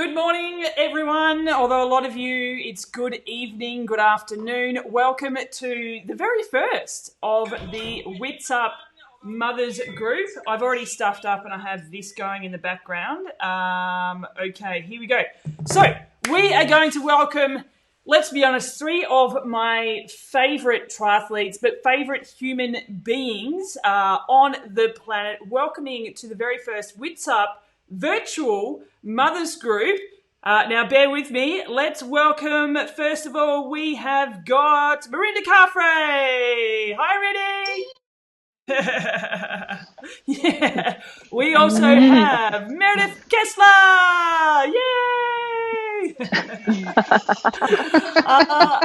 Good morning, everyone. Although a lot of you, it's good evening, good afternoon. Welcome to the very first of the Witsup Mothers Group. I've already stuffed up and I have this going in the background. Okay, here we go. So we are going to welcome, let's be honest, three of my favourite triathletes, but favourite human beings on the planet, welcoming to the very first Witsup virtual mothers group. Now bear with me. Let's welcome, first of all, we have got Mirinda Carfrae. Hi, Rinny. Yeah. We also have Meredith Kessler. Yay!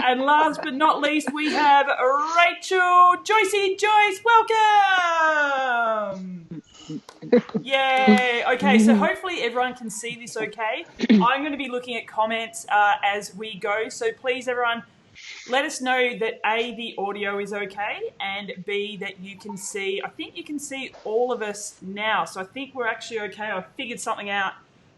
And last but not least, we have Rachel Joyce. Welcome. Yay. Okay, so hopefully everyone can see this okay. I'm going to be looking at comments as we go, so please everyone let us know that A, the audio is okay, and B, that you can see, I think you can see all of us now, so I think we're actually okay. I figured something out.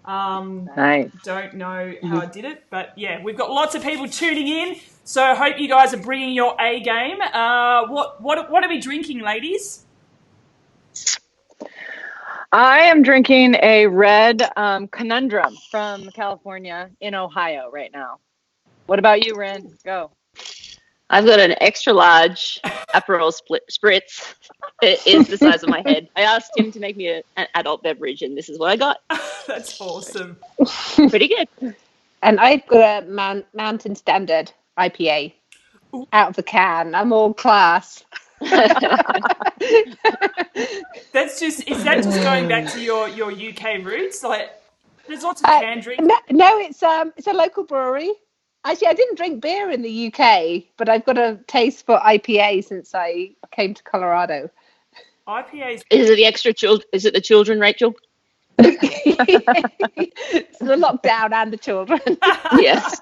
Nice. Don't know how I did it, but yeah, we've got lots of people tuning in, so I hope you guys are bringing your A game. What are we drinking, ladies? I am drinking a red Conundrum from California in Ohio right now. What about you, Rin? Go. I've got an extra large Aperol spritz. It is the size of my head. I asked him to make me an adult beverage, and this is what I got. That's awesome. Pretty good. And I've got a Mountain Standard IPA out of the can. I'm all class. Is that just going back to your UK roots? Like, there's lots of can drinks. No, it's a local brewery. Actually, I didn't drink beer in the UK, but I've got a taste for IPA since I came to Colorado. IPAs. Is it the extra Is it the children, Rachel? It's the lockdown and the children. Yes.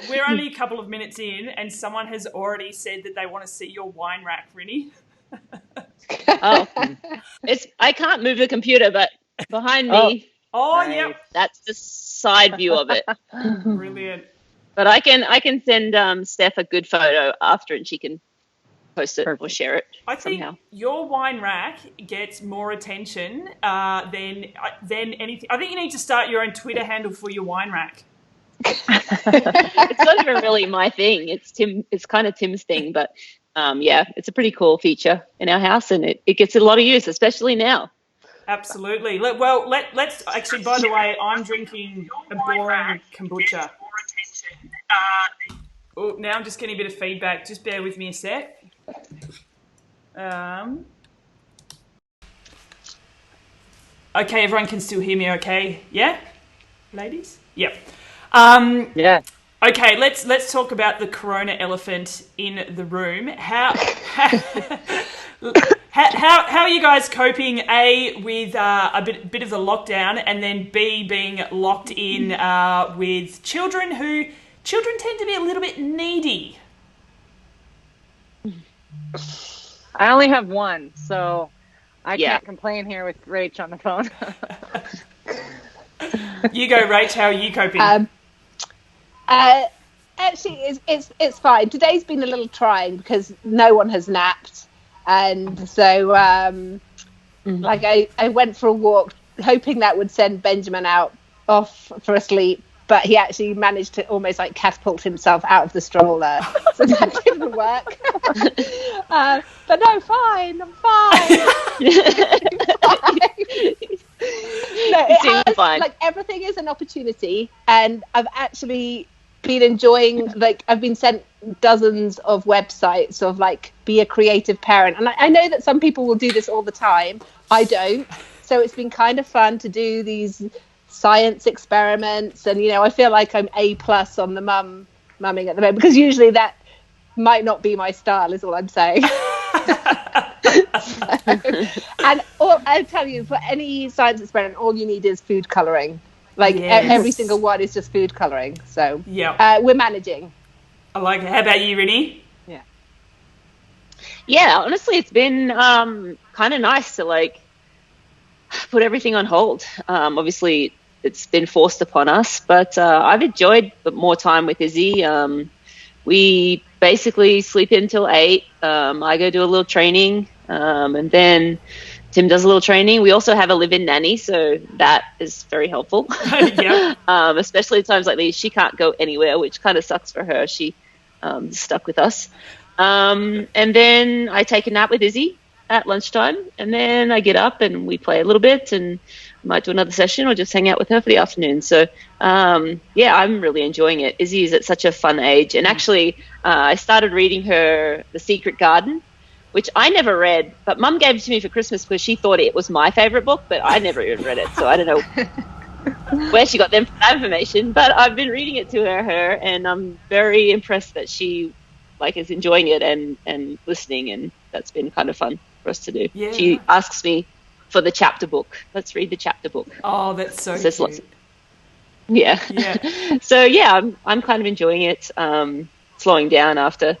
We're only a couple of minutes in, and someone has already said that they want to see your wine rack, Rinny. I can't move the computer, but behind me. Oh, yep. That's the side view of it. Brilliant. But I can send Steph a good photo after, and she can post it or share it. I think somehow. Your wine rack gets more attention than anything. I think you need to start your own Twitter handle for your wine rack. It's not even really my thing. It's kind of Tim's thing, but it's a pretty cool feature in our house, and it gets a lot of use, especially now. Absolutely. Let's actually, by the way, I'm drinking a boring kombucha. Now I'm just getting a bit of feedback. Just bear with me a sec. Okay, everyone can still hear me okay? Yeah? Ladies? Yep. Yeah. Okay, let's talk about the corona elephant in the room. How are you guys coping, A, with a bit of the lockdown, and then B, being locked in with children tend to be a little bit needy? I only have one, so I can't complain here with Rach on the phone. You go, Rach. How are you coping? Actually, it's fine. Today's been a little trying because no one has napped, and so I went for a walk hoping that would send Benjamin off for a sleep, but he actually managed to almost like catapult himself out of the stroller, so that didn't work. But no, fine. I'm fine. No, it has, fine. Like, everything is an opportunity, and I've actually been enjoying, like, I've been sent dozens of websites of like, be a creative parent, and I know that some people will do this all the time. I don't, so it's been kind of fun to do these science experiments, and I feel like I'm A+ on the mumming at the moment, because usually that might not be my style, is all I'm saying. And I'll tell you, for any science experiment, all you need is food coloring. Like, every single one is just food coloring. So we're managing. I like it. How about you, Rinny? Yeah, honestly, it's been kind of nice to, like, put everything on hold. Obviously, it's been forced upon us, but I've enjoyed more time with Izzy. We basically sleep in till 8. I go do a little training, and then Tim does a little training. We also have a live-in nanny, so that is very helpful. Yeah. Especially at times like these. She can't go anywhere, which kind of sucks for her. She is stuck with us. And then I take a nap with Izzy at lunchtime, and then I get up and we play a little bit and might do another session or just hang out with her for the afternoon. So, yeah, I'm really enjoying it. Izzy is at such a fun age. And actually, I started reading her The Secret Garden, which I never read, but Mum gave it to me for Christmas because she thought it was my favourite book, but I never even read it. So I don't know where she got that information. But I've been reading it to her, and I'm very impressed that she is enjoying it and listening, and that's been kind of fun for us to do. Yeah. She asks me for the chapter book. Let's read the chapter book. Oh, that's so cute. Yeah. So yeah, I'm kind of enjoying it. Slowing down after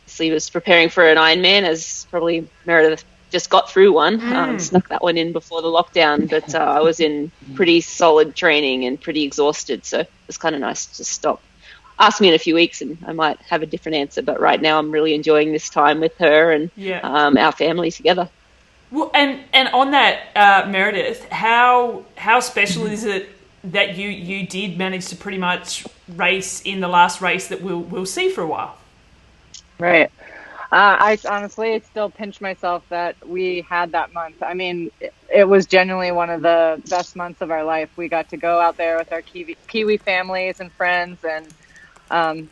Sleeve was preparing for an Ironman, as probably Meredith just got through one. Snuck that one in before the lockdown, but I was in pretty solid training and pretty exhausted, so it was kind of nice to stop. Ask me in a few weeks and I might have a different answer, but right now I'm really enjoying this time with her and our family together. Well, and on that, Meredith, how special is it that you did manage to pretty much race in the last race that we'll see for a while? Right. I honestly still pinch myself that we had that month. I mean, it was genuinely one of the best months of our life. We got to go out there with our Kiwi families and friends, and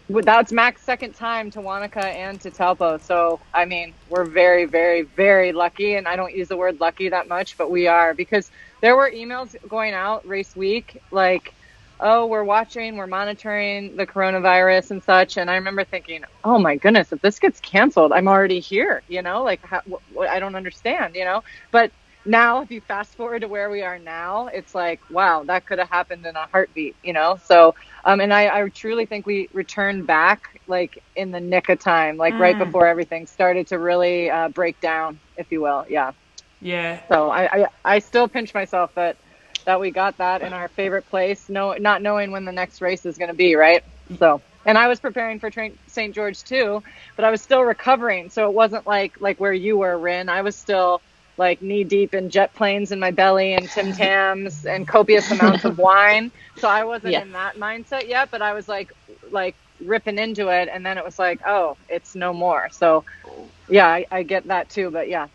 that's Mac's second time to Wanaka and to Taupo. So, I mean, we're very, very, very lucky, and I don't use the word lucky that much, but we are, because there were emails going out race week like, oh, we're monitoring the coronavirus and such. And I remember thinking, oh my goodness, if this gets canceled, I'm already here, I don't understand, But now, if you fast forward to where we are now, it's like, wow, that could have happened in a heartbeat, So, and I truly think we returned back like in the nick of time, like right before everything started to really break down, if you will. Yeah. Yeah. So I still pinch myself that we got that in our favorite place, not knowing when the next race is going to be, right? So, and I was preparing for St. George too, but I was still recovering. So it wasn't like where you were, Rin. I was still like knee deep in jet planes in my belly and Tim Tams and copious amounts of wine. So I wasn't in that mindset yet, but I was like ripping into it. And then it was like, oh, it's no more. So yeah, I get that too. But yeah.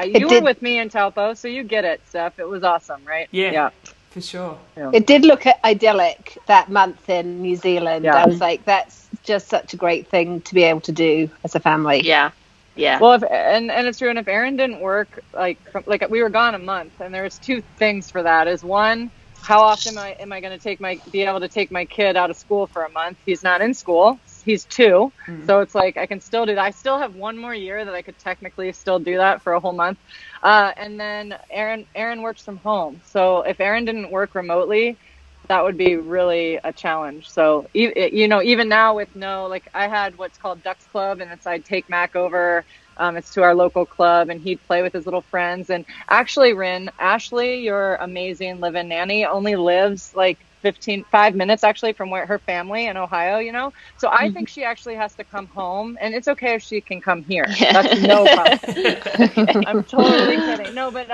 You were with me in Taupo, so you get it, Steph. It was awesome, right? Yeah, for sure. Yeah. It did look idyllic that month in New Zealand. Yeah. I was like, that's just such a great thing to be able to do as a family. Yeah. Well, and it's true. And if Aaron didn't work, like we were gone a month, and there was two things for that. Is one, how often am I going to be able to take my kid out of school for a month? He's not in school. He's 2. So it's like I can still do that. I still have one more year that I could technically still do that for a whole month. And then Aaron works from home. So if Aaron didn't work remotely, that would be really a challenge. So, even now with I had what's called Ducks Club, and I'd take Mac over. It's to our local club, and he'd play with his little friends. And actually, Rin, Ashley, your amazing live-in nanny, only lives like 5 minutes actually from where her family in Ohio, So I think she actually has to come home, and it's okay if she can come here. That's no problem. I'm totally kidding. No, but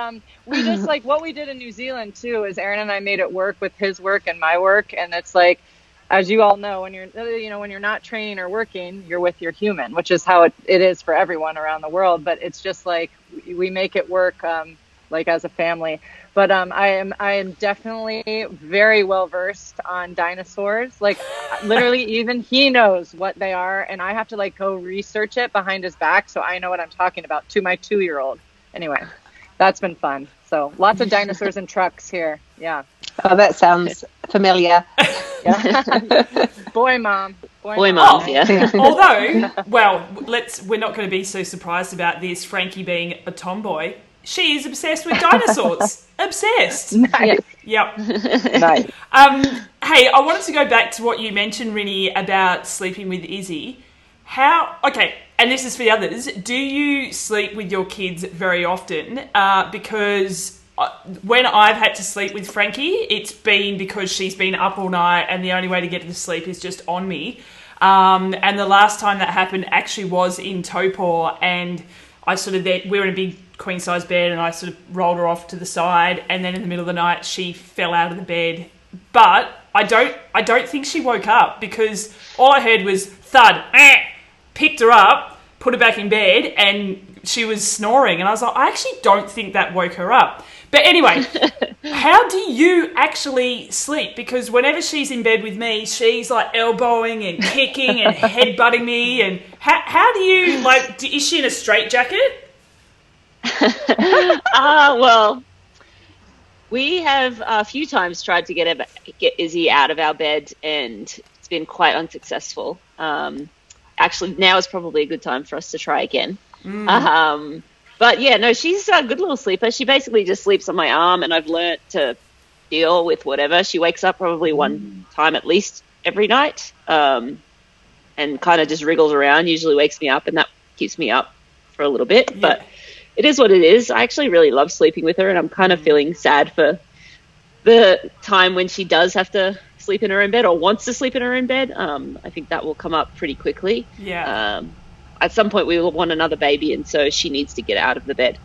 we just what we did in New Zealand too is Aaron and I made it work with his work and my work, and it's like, as you all know, when you're not training or working, you're with your human, which is how it is for everyone around the world. But it's just like we make it work as a family. But I am definitely very well versed on dinosaurs. Like literally, even he knows what they are, and I have to go research it behind his back so I know what I'm talking about to my 2-year-old. Anyway, that's been fun. So lots of dinosaurs and trucks here. Yeah. Oh, that sounds familiar. Yeah. Boy, mom. Yeah. Although, we're not going to be so surprised about this. Frankie being a tomboy. She is obsessed with dinosaurs. Obsessed. Nice. Yep. Nice. Hey, I wanted to go back to what you mentioned, Rinny, about sleeping with Izzy. And this is for the others, do you sleep with your kids very often? Because when I've had to sleep with Frankie, it's been because she's been up all night and the only way to get to sleep is just on me. And the last time that happened actually was in Topor, and I sort of, we were in a big queen size bed and I sort of rolled her off to the side, and then in the middle of the night she fell out of the bed. But I don't think she woke up, because all I heard was thud, picked her up, put her back in bed, and she was snoring. And I was like, I actually don't think that woke her up. But anyway, how do you actually sleep? Because whenever she's in bed with me, she's like elbowing and kicking and headbutting me. And how do you, like, is she in a straitjacket? Well, we have a few times tried to get Izzy out of our bed, and it's been quite unsuccessful. Actually, now is probably a good time for us to try again. But yeah, no, she's a good little sleeper. She basically just sleeps on my arm, and I've learnt to deal with whatever. She wakes up probably one time at least every night, and kind of just wriggles around, usually wakes me up, and that keeps me up for a little bit. Yeah. But it is what it is. I actually really love sleeping with her, and I'm kind of feeling sad for the time when she does have to sleep in her own bed or wants to sleep in her own bed. I think that will come up pretty quickly. Yeah. At some point we will want another baby, and so she needs to get out of the bed.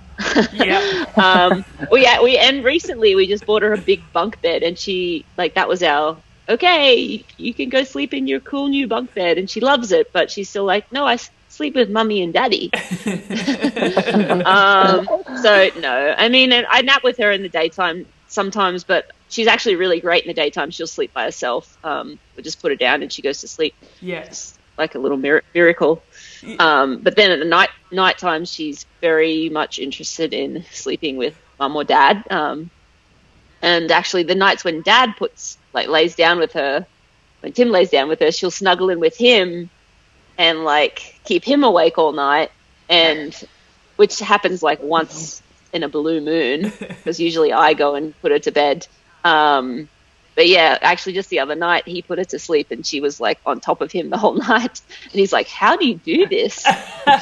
Yeah. And recently we just bought her a big bunk bed, and she, like, that was our, okay, you can go sleep in your cool new bunk bed, and she loves it, but she's still like, no, I sleep with mummy and daddy. So no, I mean, I nap with her in the daytime sometimes, but she's actually really great in the daytime. She'll sleep by herself. We just put her down and she goes to sleep. Yes. Like a little miracle. But then at the nighttime, she's very much interested in sleeping with mum or dad. And actually the nights when dad lays down with her, when Tim lays down with her, she'll snuggle in with him and like keep him awake all night, and which happens like once in a blue moon, because usually I go and put her to bed. But yeah, actually just the other night he put her to sleep and she was like on top of him the whole night, and he's like, how do you do this?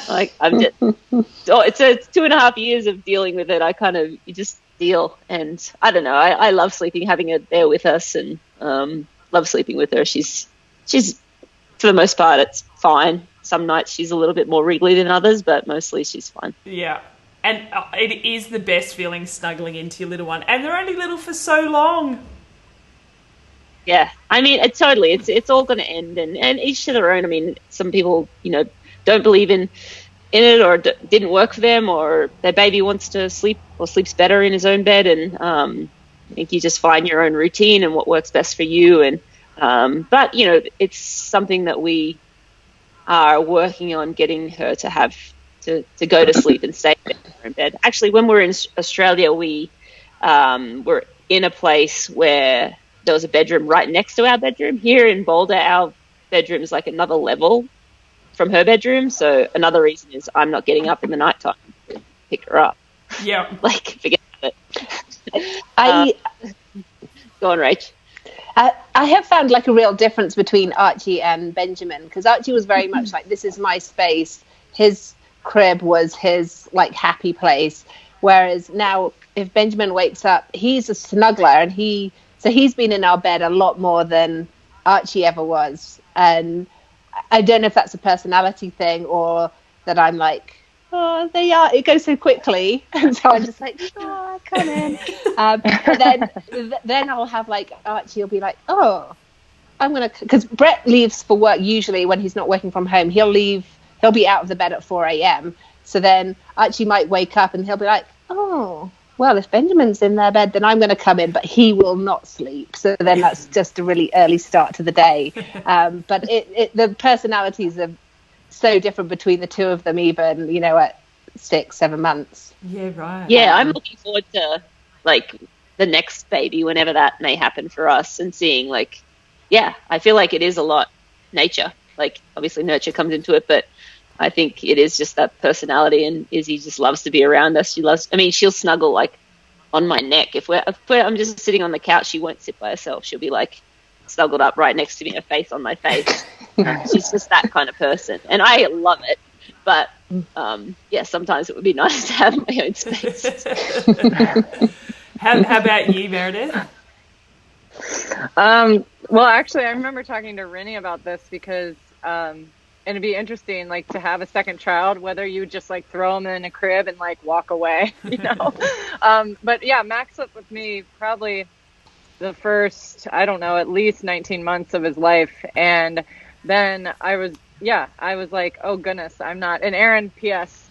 Like, it's 2.5 years of dealing with it. You just deal, and I don't know, I love sleeping, having her there with us, and love sleeping with her. She's for the most part it's fine. Some nights she's a little bit more wriggly than others, but mostly she's fine. Yeah. And it is the best feeling, snuggling into your little one. And they're only little for so long. Yeah. I mean, it's all going to end, and each to their own. I mean, some people, don't believe in it, or didn't work for them, or their baby wants to sleep or sleeps better in his own bed. And I think you just find your own routine and what works best for you. And but, it's something that we are working on getting her to have to go to sleep and stay in bed. Actually, when we were in Australia, we were in a place where there was a bedroom right next to our bedroom. Here in Boulder, our bedroom is like another level from her bedroom. So another reason is I'm not getting up in the nighttime to pick her up. Yeah. Like, forget it. Go on, Rach. I have found like a real difference between Archie and Benjamin, because Archie was very much like, this is my space. His crib was his like happy place. Whereas now if Benjamin wakes up, he's a snuggler, and he's been in our bed a lot more than Archie ever was. And I don't know if that's a personality thing, or that I'm like, oh, it goes so quickly. And so I'm just like, oh, come in. But then I'll have like, Archie will be like, oh, I'm going to, because Brett leaves for work usually when he's not working from home. He'll be out of the bed at 4 a.m. So then Archie might wake up and he'll be like, oh, well, if Benjamin's in their bed, then I'm going to come in, but he will not sleep. So then that's just a really early start to the day. But the personalities are so different between the two of them, even, at 6-7 months. Yeah, right. Yeah, I'm looking forward to like the next baby, whenever that may happen for us, and seeing like, yeah, I feel like it is a lot nature. Like, obviously nurture comes into it, but I think it is just that personality, and Izzy just loves to be around us. She'll snuggle like on my neck. If I'm just sitting on the couch, she won't sit by herself. She'll be like snuggled up right next to me, her face on my face. She's just that kind of person, and I love it. But sometimes it would be nice to have my own space. How about you, Meredith? Well, actually, I remember talking to Rinny about this because it'd be interesting, like, to have a second child, whether you just like throw them in a crib and like walk away, you know. But yeah, Max lived with me probably the first, I don't know, at least 19 months of his life, and then I was like, oh goodness, I'm not. And Aaron, P.S.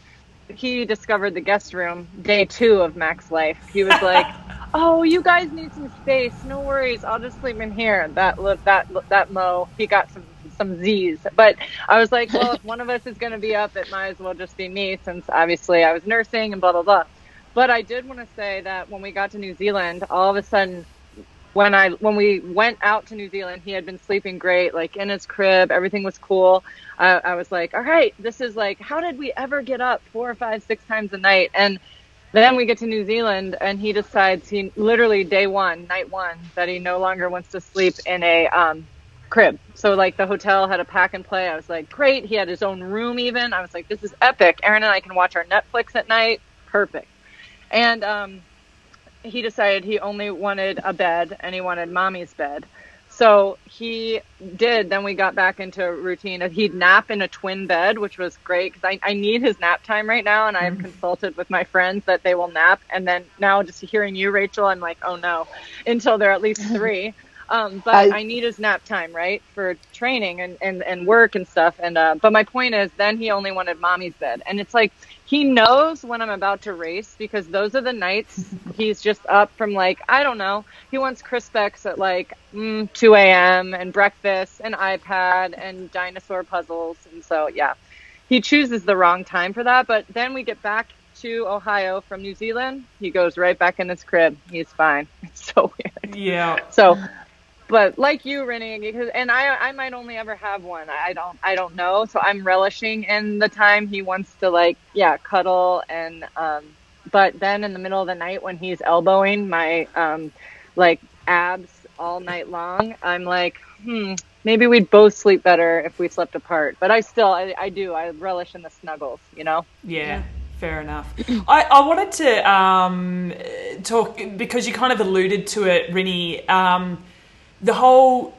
he discovered the guest room day 2 of Mac's life. He was like, "Oh, you guys need some space. No worries. I'll just sleep in here." That Mo, he got some Z's. But I was like, well, if one of us is going to be up, it might as well just be me, since obviously I was nursing and blah blah blah. But I did want to say that when we got to New Zealand, all of a sudden, when we went out to New Zealand, he had been sleeping great, like in his crib, everything was cool. I was like, all right, this is like, how did we ever get up 4, 5, 6 times a night? And then we get to New Zealand and he decides, he literally night one, that he no longer wants to sleep in a crib. So like the hotel had a pack and play. I was like, great. He had his own room even. I was like, this is epic. Aaron and I can watch our Netflix at night. Perfect. And he decided he only wanted a bed and he wanted mommy's bed. So he did. Then we got back into a routine. He'd nap in a twin bed, which was great because I need his nap time right now. And I've consulted with my friends that they will nap. And then now just hearing you, Rachel, I'm like, oh no, until they're at least 3. But I need his nap time, right, for training and work and stuff. And but my point is, then he only wanted mommy's bed. And it's like, he knows when I'm about to race because those are the nights he's just up from, like, I don't know. He wants Crispix at like 2 a.m. and breakfast and iPad and dinosaur puzzles. And so, yeah, he chooses the wrong time for that. But then we get back to Ohio from New Zealand. He goes right back in his crib. He's fine. It's so weird. Yeah. So, but like you, Rinny, and I might only ever have one. I don't know. So I'm relishing in the time he wants to, like, cuddle. And but then in the middle of the night when he's elbowing my like abs all night long, I'm like, maybe we'd both sleep better if we slept apart. But I do relish in the snuggles, you know. Yeah. Fair enough. I wanted to talk, because you kind of alluded to it, Rinny, the whole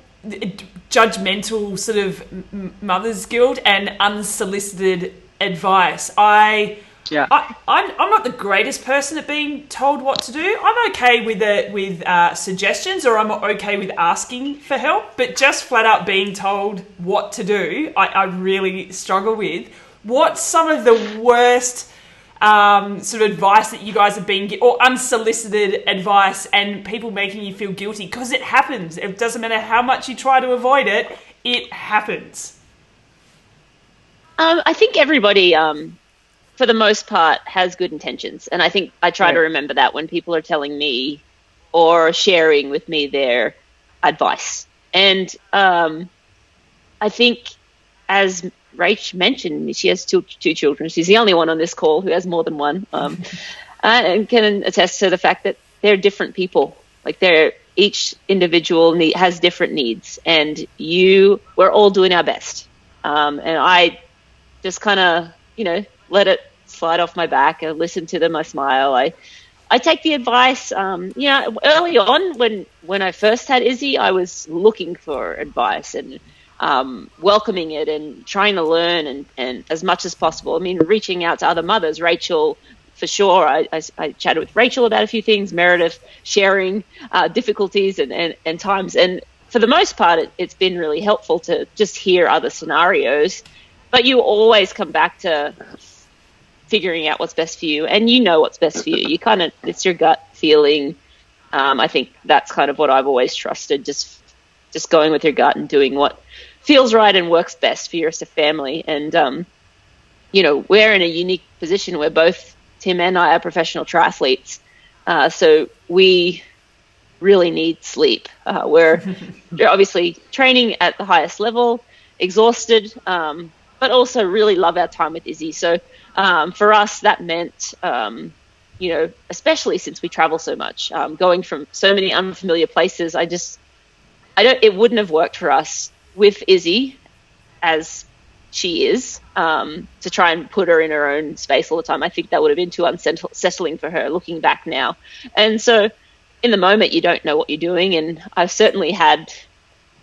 judgmental sort of mother's guilt and unsolicited advice. I'm not the greatest person at being told what to do. I'm okay with suggestions, or I'm okay with asking for help, but just flat out being told what to do, I really struggle with. What's some of the worst sort of advice that you guys have been, or unsolicited advice, and people making you feel guilty? Because it happens. It doesn't matter how much you try to avoid it, it happens. I think everybody, for the most part, has good intentions. And I think I try to remember that when people are telling me or sharing with me their advice. And I think, as Rach mentioned, she has two children. She's the only one on this call who has more than one, and can attest to the fact that they're different people. Like, each individual has different needs, and we're all doing our best. And I just kind of, let it slide off my back. I listen to them. I smile. I take the advice. Early on when I first had Izzy, I was looking for advice and welcoming it and trying to learn and as much as possible. I mean, reaching out to other mothers. Rachel, for sure. I chatted with Rachel about a few things. Meredith, sharing difficulties and times. And for the most part, it's been really helpful to just hear other scenarios. But you always come back to figuring out what's best for you, and what's best for you. It's your gut feeling. I think that's kind of what I've always trusted. Just going with your gut and doing what feels right and works best for your family. And, we're in a unique position where both Tim and I are professional triathletes. So we really need sleep. We're obviously training at the highest level, exhausted, but also really love our time with Izzy. So for us, that meant, especially since we travel so much, going from so many unfamiliar places, it wouldn't have worked for us with Izzy as she is, to try and put her in her own space all the time. I think that would have been too unsettling for her, looking back now. And so in the moment, you don't know what you're doing. And I've certainly had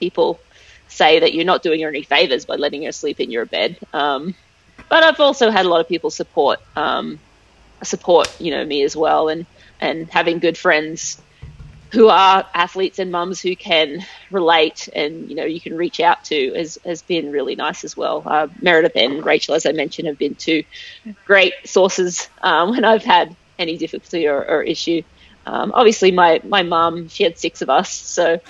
people say that you're not doing her any favors by letting her sleep in your bed. But I've also had a lot of people support, me as well. And having good friends who are athletes and mums who can relate and, you can reach out to has been really nice as well. Meredith and Rachel, as I mentioned, have been two great sources when I've had any difficulty or issue. Obviously, my mum, she had 6 of us, so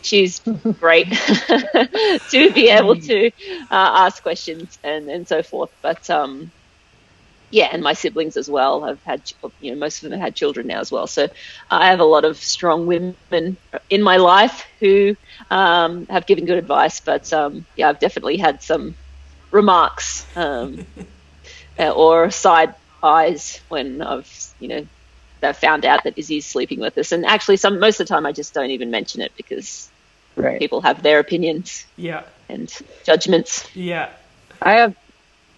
she's great to be able to ask questions and so forth. But and my siblings as well. I've had, most of them have had children now as well. So I have a lot of strong women in my life who have given good advice. But I've definitely had some remarks or side eyes when I've, found out that Izzy's sleeping with us. And actually, most of the time, I just don't even mention it because people have their opinions and judgments. Yeah.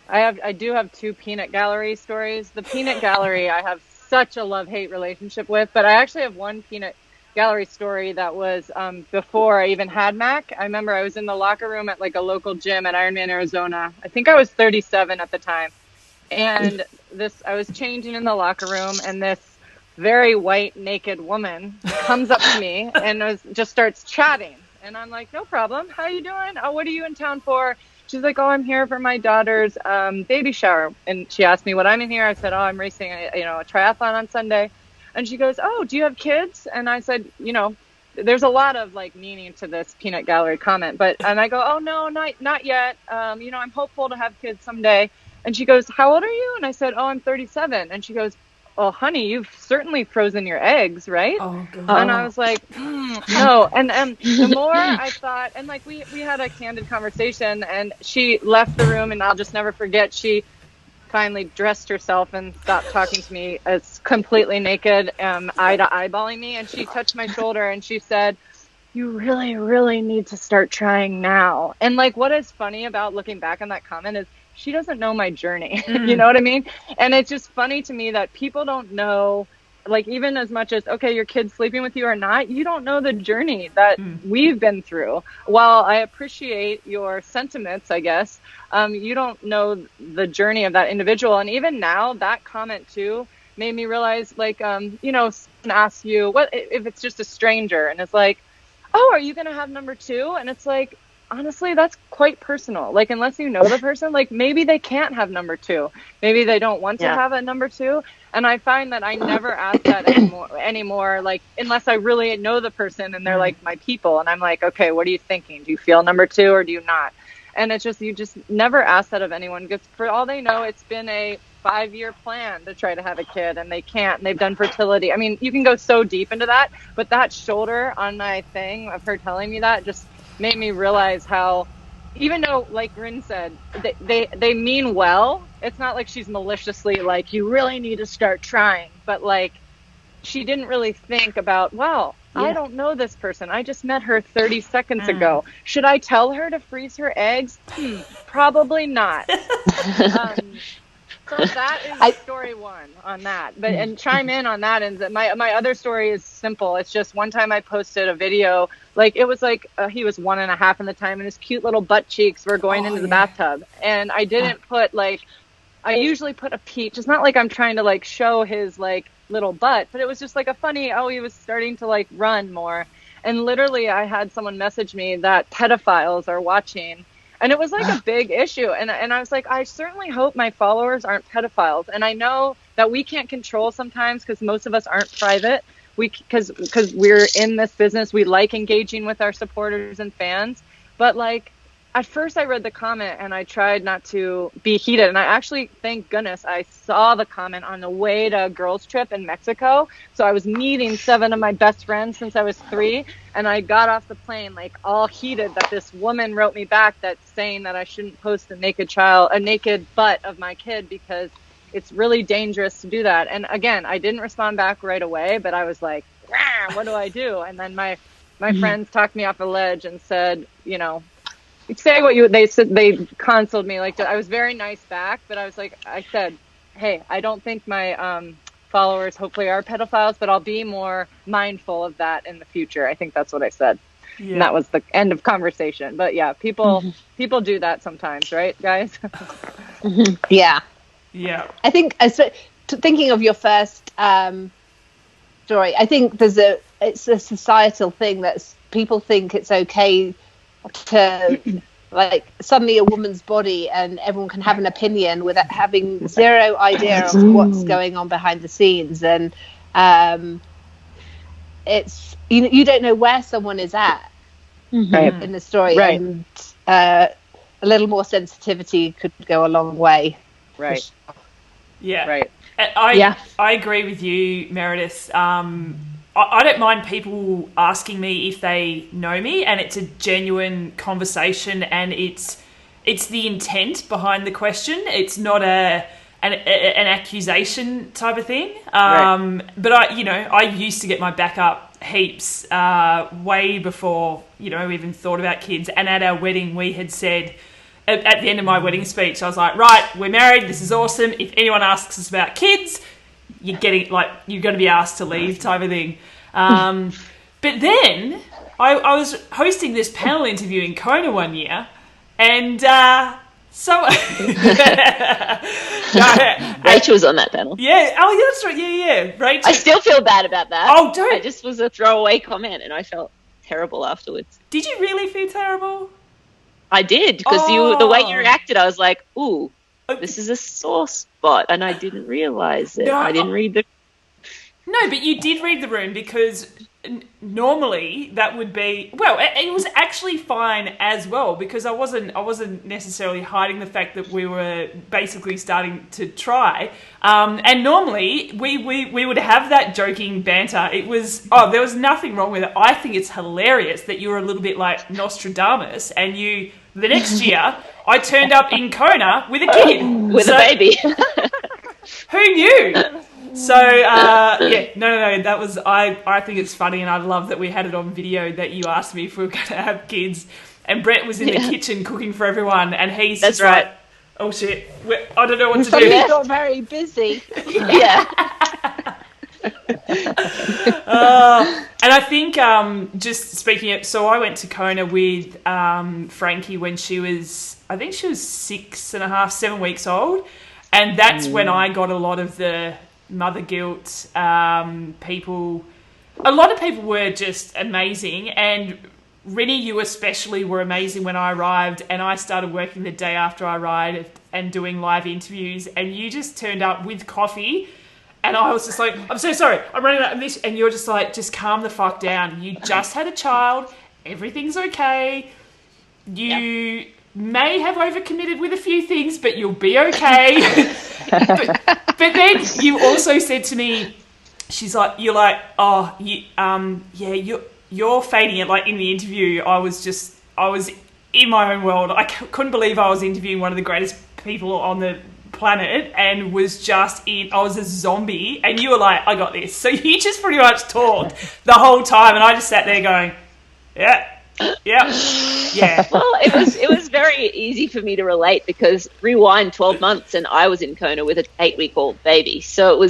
I do have 2 peanut gallery stories. The peanut gallery I have such a love-hate relationship with, but I actually have one peanut gallery story that was before I even had Mac. I remember I was in the locker room at like a local gym at Ironman, Arizona. I think I was 37 at the time. And I was changing in the locker room, and this very white, naked woman comes up to me and just starts chatting. And I'm like, no problem. How are you doing? Oh, what are you in town for? She's like, oh, I'm here for my daughter's baby shower. And she asked me what I'm in here. I said, oh, I'm racing a triathlon on Sunday. And she goes, oh, do you have kids? And I said, there's a lot of like meaning to this peanut gallery comment. And I go, oh, no, not yet. I'm hopeful to have kids someday. And she goes, how old are you? And I said, oh, I'm 37. And she goes, well, honey, you've certainly frozen your eggs, right? Oh, God. And I was like, no. And the more I thought, and like we had a candid conversation, and she left the room, and I'll just never forget, she finally dressed herself and stopped talking to me as completely naked, eye to eyeballing me. And she touched my shoulder and she said, you really, really need to start trying now. And like, what is funny about looking back on that comment is she doesn't know my journey. You know what I mean? And it's just funny to me that people don't know, like, even as much as, okay, your kid's sleeping with you or not, you don't know the journey that we've been through. While I appreciate your sentiments, I guess, you don't know the journey of that individual. And even now, that comment too made me realize, like, someone asks you, what if it's just a stranger, and it's like, oh, are you going to have number 2? And it's like, honestly, that's quite personal. Like, unless you know the person, like, maybe they can't have number 2. Maybe they don't want to have a number 2. And I find that I never ask that anymore, like, unless I really know the person and they're like my people. And I'm like, okay, what are you thinking? Do you feel number 2 or do you not? And it's just, you just never ask that of anyone, because for all they know, it's been a 5-year plan to try to have a kid, and they can't, and they've done fertility. I mean, you can go so deep into that, but that shoulder on my thing of her telling me that just made me realize how, even though, like Rin said, they mean well, it's not like she's maliciously like, you really need to start trying. But like, she didn't really think about, wow, I don't know this person. I just met her 30 seconds ago. Should I tell her to freeze her eggs? Probably not. So that is story 1 on that. But and chime in on that. And my other story is simple. It's just one time I posted a video. Like, it was like he was 1.5 in the time, and his cute little butt cheeks were going into the bathtub. And I didn't put, like, I usually put a peach. It's not like I'm trying to like show his like little butt, but it was just like a funny, he was starting to like run more. And literally I had someone message me that pedophiles are watching. And it was like a big issue. And I was like, I certainly hope my followers aren't pedophiles. And I know that we can't control sometimes, because most of us aren't private. Because we're in this business, we like engaging with our supporters and fans. But like, at first I read the comment and I tried not to be heated. And I actually, thank goodness, I saw the comment on the way to a girls' trip in Mexico. So I was meeting 7 of my best friends since I was 3. And I got off the plane like all heated that this woman wrote me back that's saying that I shouldn't post a naked butt of my kid, because it's really dangerous to do that. And again, I didn't respond back right away, but I was like, what do I do? And then my friends talked me off a ledge and said, say what they said. They counseled me. Like, I was very nice back, but I was like, I said, hey, I don't think my followers hopefully are pedophiles, but I'll be more mindful of that in the future. I think that's what I said. Yeah. And that was the end of conversation. But yeah, people do that sometimes, right, guys? Yeah. Yeah. I think, thinking of your first story, I think it's a societal thing that people think it's okay to like suddenly a woman's body and everyone can have an opinion without having zero idea of what's going on behind the scenes. And it's you don't know where someone is at in the story, and a little more sensitivity could go a long way. Right. Sure. Yeah. Right. I agree with you, Meredith. I don't mind people asking me if they know me, and it's a genuine conversation, and it's the intent behind the question. It's not an accusation type of thing. But I used to get my back up heaps way before we even thought about kids. And at our wedding, we had said at the end of my wedding speech, I was like, right, we're married. This is awesome. If anyone asks us about kids, you're going to be asked to leave type of thing. But then I was hosting this panel interview in Kona one year, and Rachel was on that panel. Yeah. Oh, yeah, that's right. Yeah. Rachel. I still feel bad about that. Oh, don't. It just was a throwaway comment, and I felt terrible afterwards. Did you really feel terrible? I did, because the way you reacted, I was like, ooh, this is a sore spot, and I didn't realize it. I didn't read the... No, but you did read the room, because normally that would be... Well, it was actually fine as well, because I wasn't necessarily hiding the fact that we were basically starting to try. And normally we would have that joking banter. It was... there was nothing wrong with it. I think it's hilarious that you were a little bit like Nostradamus, and the next year I turned up in Kona with a kid. With a baby. Who knew? So, no, that was, I think it's funny, and I love that we had it on video that you asked me if we were going to have kids, and Brett was in the kitchen cooking for everyone, and he's That's just right. like, oh shit, I don't know what to do. He got very busy. Yeah. And I think, just speaking of, so I went to Kona with Frankie when she was, I think she was 6.5, 7 weeks old, and that's when I got a lot of the mother guilt. A lot of people were just amazing, and Rinny, you especially were amazing when I arrived, and I started working the day after I arrived and doing live interviews, and you just turned up with coffee, and I was just like, I'm so sorry, I'm running out of this, and you're just like, just calm the fuck down. You just had a child, everything's okay. You may have overcommitted with a few things, but you'll be okay. but then you also said to me, you're fading it. Like in the interview, I was in my own world. I couldn't believe I was interviewing one of the greatest people on the planet, and I was a zombie, and you were like, I got this. So you just pretty much talked the whole time, and I just sat there going, yeah. Well, it was very easy for me to relate, because rewind 12 months and I was in Kona with an 8-week-old baby. So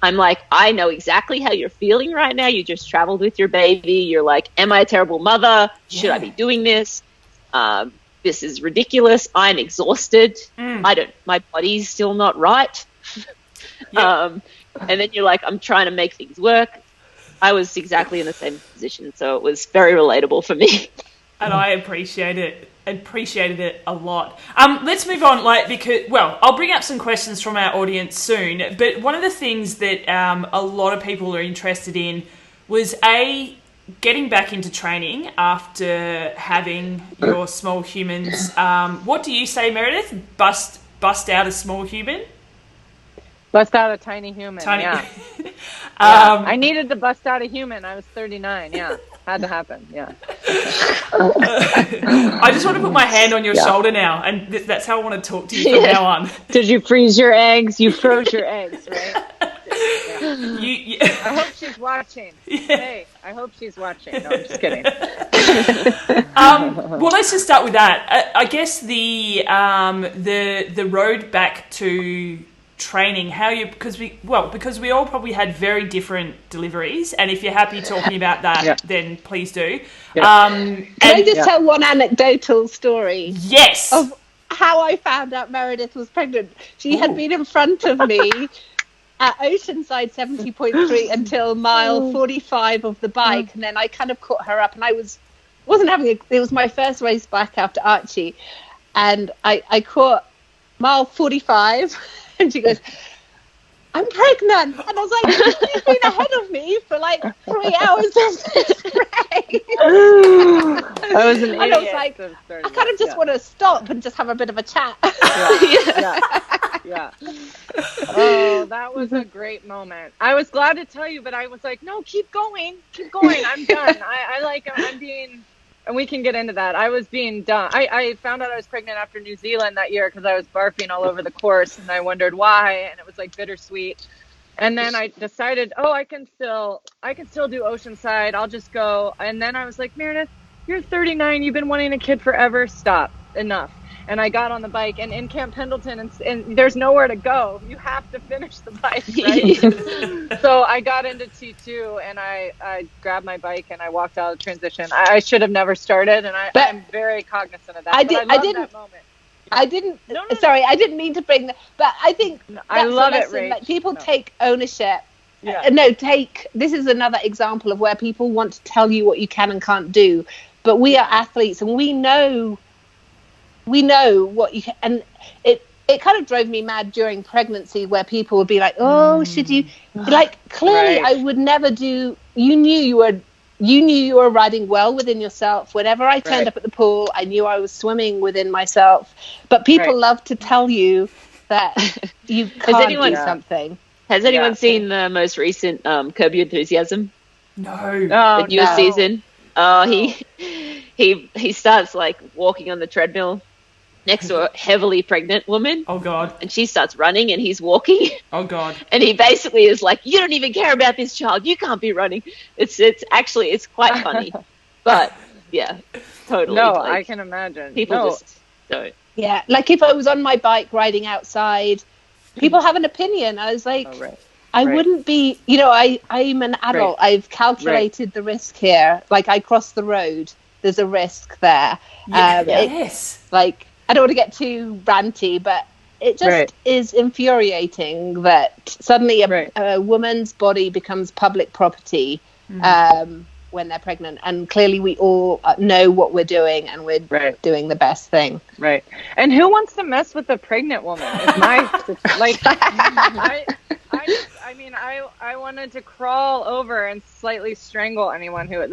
I'm like, I know exactly how you're feeling right now. You just traveled with your baby. You're like, am I a terrible mother? Should I be doing this? This is ridiculous. I'm exhausted. My body's still not right. And then you're like, I'm trying to make things work. I was exactly in the same position, so it was very relatable for me. And I appreciated it a lot. Let's move on, I'll bring up some questions from our audience soon, but one of the things that a lot of people are interested in was getting back into training after having your small humans. What do you say, Meredith? Bust out a small human? Bust out a tiny human. Yeah. I needed to bust out a human. I was 39. Yeah. Had to happen. Yeah. I just want to put my hand on your shoulder now, and that's how I want to talk to you from now on. Did you freeze your eggs? You froze your eggs, right? Yeah. I hope she's watching. Yeah. Hey, I hope she's watching. No, I'm just kidding. Well, let's just start with that. I guess the road back to training, because we all probably had very different deliveries, and if you're happy talking about that, then please do. Yeah. Can I just tell one anecdotal story? Yes. Of how I found out Meredith was pregnant. She had been in front of me at Oceanside 70.3 until mile 45 of the bike, and then I kind of caught her up, and I wasn't having it was my first race back after Archie, and I caught mile 45, and she goes, I'm pregnant. And I was like, you've been ahead of me for like 3 hours of this race. I was an idiot. And I was like, I kind of just want to stop and just have a bit of a chat. Yeah. Oh, that was a great moment. I was glad to tell you, but I was like, no, keep going. I'm done. I'm being, and we can get into that. I was being done. I found out I was pregnant after New Zealand that year because I was barfing all over the course, and I wondered why, and it was like bittersweet. And then I decided, I can still do Oceanside. I'll just go. And then I was like, Meredith, you're 39. You've been wanting a kid forever. Stop. Enough. And I got on the bike, and in Camp Pendleton, and there's nowhere to go. You have to finish the bike, right? So I got into T2, and I grabbed my bike, and I walked out of the transition. I should have never started, and I'm very cognizant of that. I didn't. That moment. I didn't. No. Sorry, I didn't mean to bring that. But I think I love it, Rach. Like, people take ownership. Yeah. This is another example of where people want to tell you what you can and can't do. But we are athletes, and we know what you can, and it kind of drove me mad during pregnancy where people would be like, should you, like, clearly I would never do. You knew you were riding well within yourself. Whenever I turned up at the pool, I knew I was swimming within myself, but people love to tell you that you can't do something. Has anyone seen the most recent Curb Your Enthusiasm? No. The newest season. He starts like walking on the treadmill next to a heavily pregnant woman. Oh God. And she starts running and he's walking. Oh God. And he basically is like, you don't even care about this child. You can't be running. It's quite funny. But yeah, totally. No, like, I can imagine. People just don't. Yeah. Like if I was on my bike riding outside, people have an opinion. I was like, I wouldn't be, I'm an adult. I've calculated the risk here. Like I cross the road. There's a risk there. Yes. Like, I don't want to get too ranty, but it just is infuriating that suddenly a woman's body becomes public property when they're pregnant. And clearly we all know what we're doing, and we're doing the best thing. Right. And who wants to mess with a pregnant woman? It's my, like, I wanted to crawl over and slightly strangle anyone who,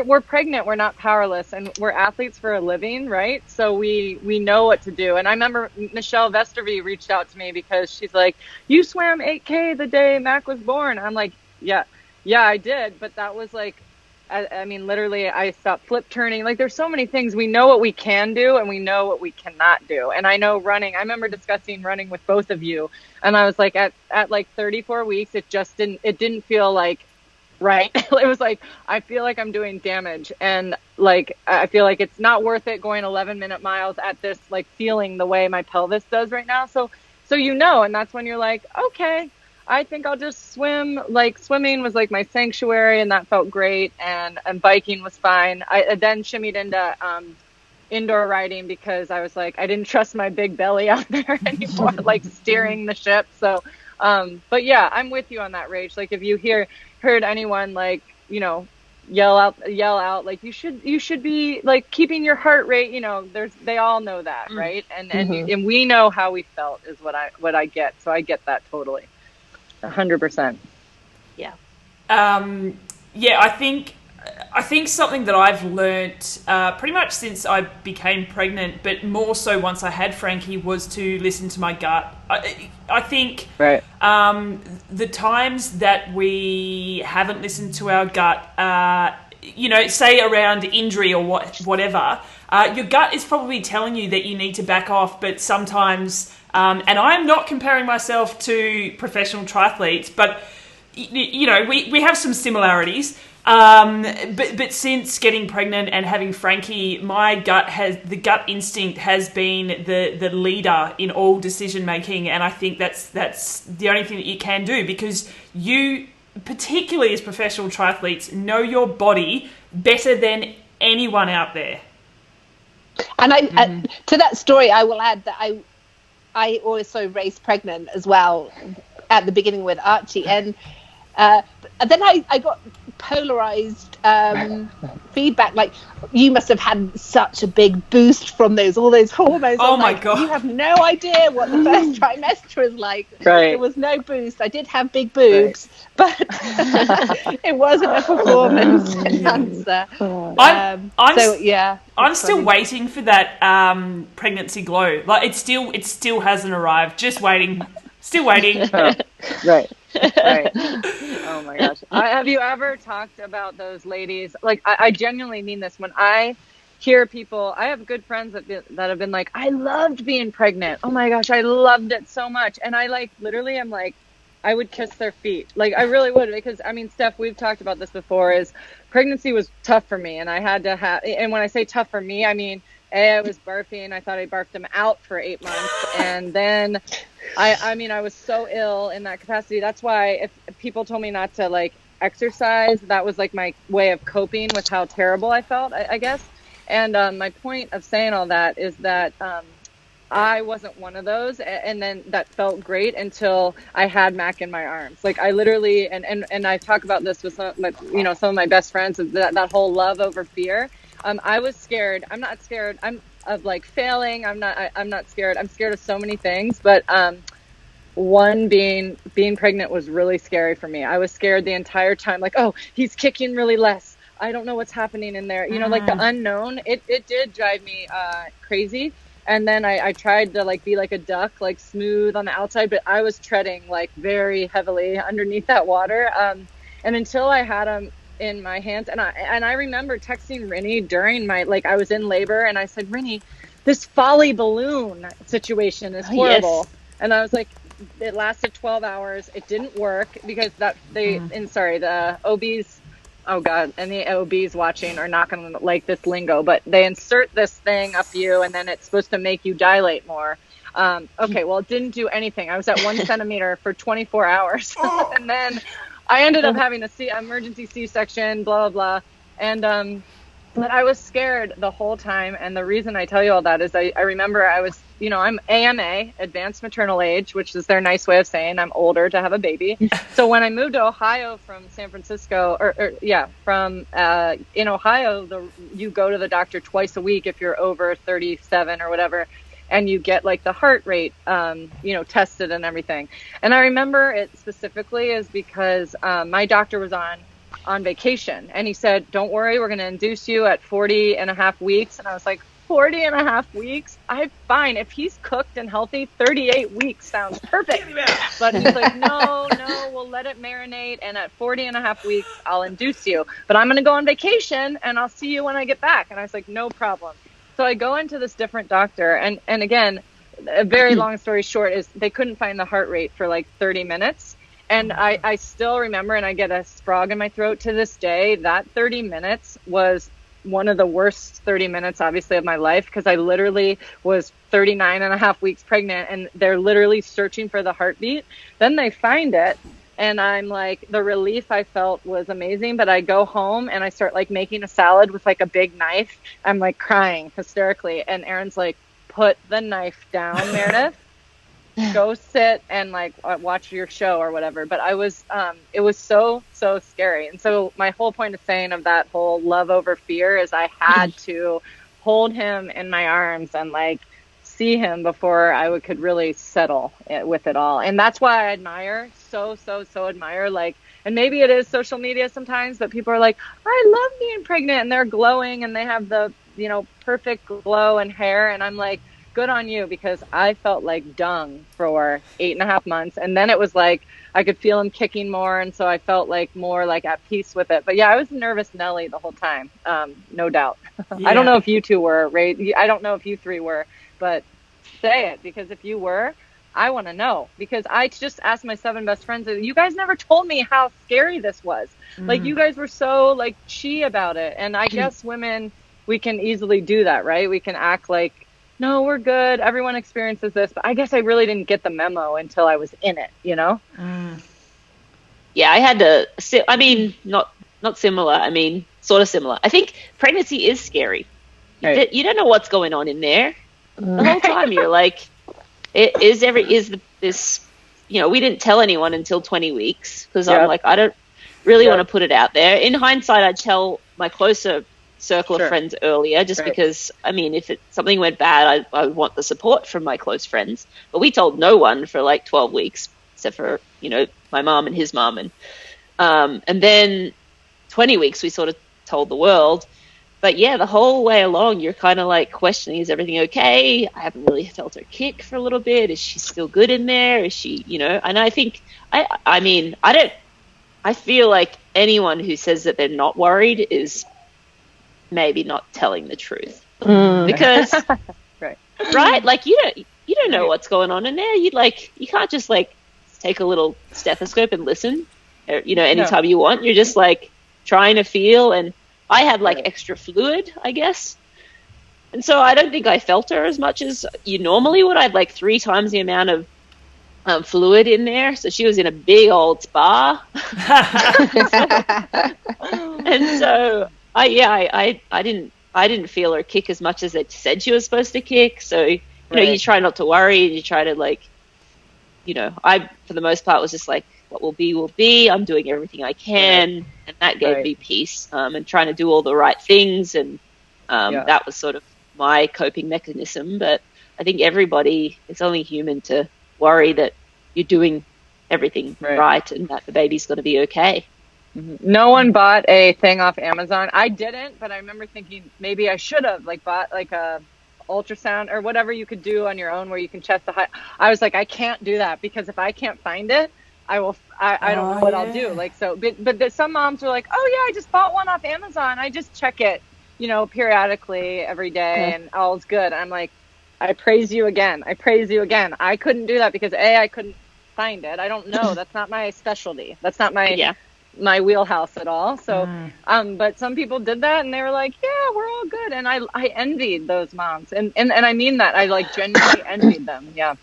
we're pregnant, we're not powerless, and we're athletes for a living, right? So we know what to do. And I remember Michelle Vesterby reached out to me because she's like, you swam 8K the day Mac was born. I'm like, yeah, I did. But that was like, I mean, literally, I stopped flip turning. Like, there's so many things. We know what we can do and we know what we cannot do. And I know running, I remember discussing running with both of you. And I was like, at like 34 weeks, it didn't feel like, right. It was like, I feel like I'm doing damage, and like I feel like it's not worth it going 11-minute miles at this, like, feeling the way my pelvis does right now. So and that's when you're like, okay, I think I'll just swim. Like, swimming was like my sanctuary, and that felt great, and biking was fine. I then shimmied into indoor riding because I was like, I didn't trust my big belly out there anymore, like steering the ship. So but yeah, I'm with you on that, Rach. Like, if you heard anyone, like, yell out, like, you should be like keeping your heart rate, they all know that, right? And we know how we felt is what I get. So I get that totally, 100%. Yeah. I think something that I've learnt pretty much since I became pregnant, but more so once I had Frankie, was to listen to my gut. I think the times that we haven't listened to our gut, say around injury or whatever, your gut is probably telling you that you need to back off. But sometimes, and I'm not comparing myself to professional triathletes, but we have some similarities. But since getting pregnant and having Frankie, the gut instinct has been the leader in all decision making, and I think that's the only thing that you can do, because you, particularly as professional triathletes, know your body better than anyone out there. And to that story, I will add that I also raced pregnant as well at the beginning with Archie, and then I got polarized feedback, like, you must have had such a big boost from all those hormones. Oh my God. You have no idea what the first trimester is like. Right. There was no boost. I did have big boobs, but it wasn't a performance enhancer. I'm still waiting for that pregnancy glow. Like, it still hasn't arrived. Just waiting. Still waiting. Right. Oh my gosh. Have you ever talked about those ladies? Like, I genuinely mean this. When I hear people, I have good friends that have been like, I loved being pregnant. Oh my gosh, I loved it so much. And I literally am like, I would kiss their feet. Like, I really would, because I mean, Steph, we've talked about this before, is pregnancy was tough for me. And I had to and when I say tough for me, I mean, I was barfing. I thought I barfed him out for 8 months. And then I was so ill in that capacity. That's why if people told me not to exercise, that was my way of coping with how terrible I felt, I guess. And my point of saying all that is that I wasn't one of those. And then that felt great until I had Mac in my arms. Like, I literally, and I talk about this with some of my best friends, is that whole love over fear. I was scared. I'm not scared. I'm of failing. I'm not scared. I'm scared of so many things, but one being pregnant was really scary for me. I was scared the entire time. Like, oh, he's kicking really less. I don't know what's happening in there. The unknown. It did drive me crazy. And then I tried to be like a duck, smooth on the outside, but I was treading very heavily underneath that water. And until I had him in my hands, and I remember texting Rinny during my I was in labor, and I said, Rinny, this folly balloon situation is horrible. Yes. And I was like, it lasted 12 hours. It didn't work because the OBs, oh God, and the OBs watching are not going to like this lingo, but they insert this thing up you, and then it's supposed to make you dilate more. Okay, well, it didn't do anything. I was at 1 centimeter for 24 hours. And then I ended up having a emergency C-section, blah, blah, blah. And but I was scared the whole time. And the reason I tell you all that is I remember I was, I'm AMA, advanced maternal age, which is their nice way of saying I'm older to have a baby. So when I moved to Ohio from San Francisco, in Ohio, you go to the doctor twice a week if you're over 37 or whatever. And you get the heart rate, tested and everything. And I remember it specifically is because my doctor was on vacation, and he said, don't worry, we're going to induce you at 40 and a half weeks. And I was like, 40 and a half weeks? I'm fine. If he's cooked and healthy, 38 weeks sounds perfect. But he's like, no, we'll let it marinate. And at 40 and a half weeks, I'll induce you. But I'm going to go on vacation, and I'll see you when I get back. And I was like, no problem. So I go into this different doctor, and again, a very long story short is they couldn't find the heart rate for 30 minutes. And I still remember, and I get a frog in my throat to this day, that 30 minutes was one of the worst 30 minutes, obviously, of my life, because I literally was 39 and a half weeks pregnant, and they're literally searching for the heartbeat. Then they find it. And I'm the relief I felt was amazing, but I go home and I start making a salad with a big knife. I'm crying hysterically. And Aaron's like, put the knife down, Meredith, go sit and watch your show or whatever. But it was so scary. And so my whole point of saying of that whole love over fear is I had to hold him in my arms and see him before I could really settle with it all. And that's why I admire, so admire, and maybe it is social media sometimes, but people are like, I love being pregnant, and they're glowing and they have the, perfect glow and hair. And I'm like, good on you, because I felt like dung for 8.5 months. And then it was I could feel him kicking more. And so I felt more at peace with it. But yeah, I was a nervous Nelly the whole time. No doubt. Yeah. I don't know if you two were, Ray. I don't know if you three were. But say it, because if you were, I want to know, because I just asked my 7 best friends, you guys never told me how scary this was. Like, you guys were so like chi about it. And I guess women, we can easily do that, right? We can act like, no, we're good, everyone experiences this. But I guess I really didn't get the memo until I was in it, you know? Yeah, I had to, I mean, not similar. I mean, sort of similar. I think pregnancy is scary. Right. You don't know what's going on in there. The whole time you're like, this, you know, we didn't tell anyone until 20 weeks because I'm like, I don't really want to put it out there. In hindsight, I'd tell my closer circle of friends earlier, just because, I mean, if something went bad, I would want the support from my close friends. But we told no one for like 12 weeks, except for, you know, my mom and his mom. And then 20 weeks, we sort of told the world. But yeah, the whole way along, you're kind of like questioning, is everything okay? I haven't really felt her kick for a little bit. Is she still good in there? Is she, you know? And I think, I feel like anyone who says that they're not worried is maybe not telling the truth. Because, right? Like, you don't know what's going on in there. You can't just like take a little stethoscope and listen, you know, anytime you want. You're just like trying to feel. And I had like extra fluid, I guess. And so I don't think I felt her as much as you normally would. I had like 3 times the amount of fluid in there. So she was in a big old spa. And so I didn't feel her kick as much as they said she was supposed to kick. So, you know, you try not to worry, and you try to like, you know, I, for the most part, was just like, what will be, will be. I'm doing everything I can. And that gave me peace, and trying to do all the right things. And that was sort of my coping mechanism. But I think everybody, it's only human to worry that you're doing everything right and that the baby's going to be okay. No one bought a thing off Amazon. I didn't, but I remember thinking maybe I should have like bought like a ultrasound or whatever you could do on your own where you can check the height. I was like, I can't do that, because if I can't find it, I don't know what I'll do. Like, so, but some moms are like, oh yeah, I just bought one off Amazon. I just check it, you know, periodically every day and all's good. I'm like, I praise you again. I couldn't do that because I couldn't find it. I don't know. That's not my specialty. That's not my my wheelhouse at all. So, but some people did that and they were like, yeah, we're all good. And I envied those moms. And I mean that. I like genuinely envied them. Yeah.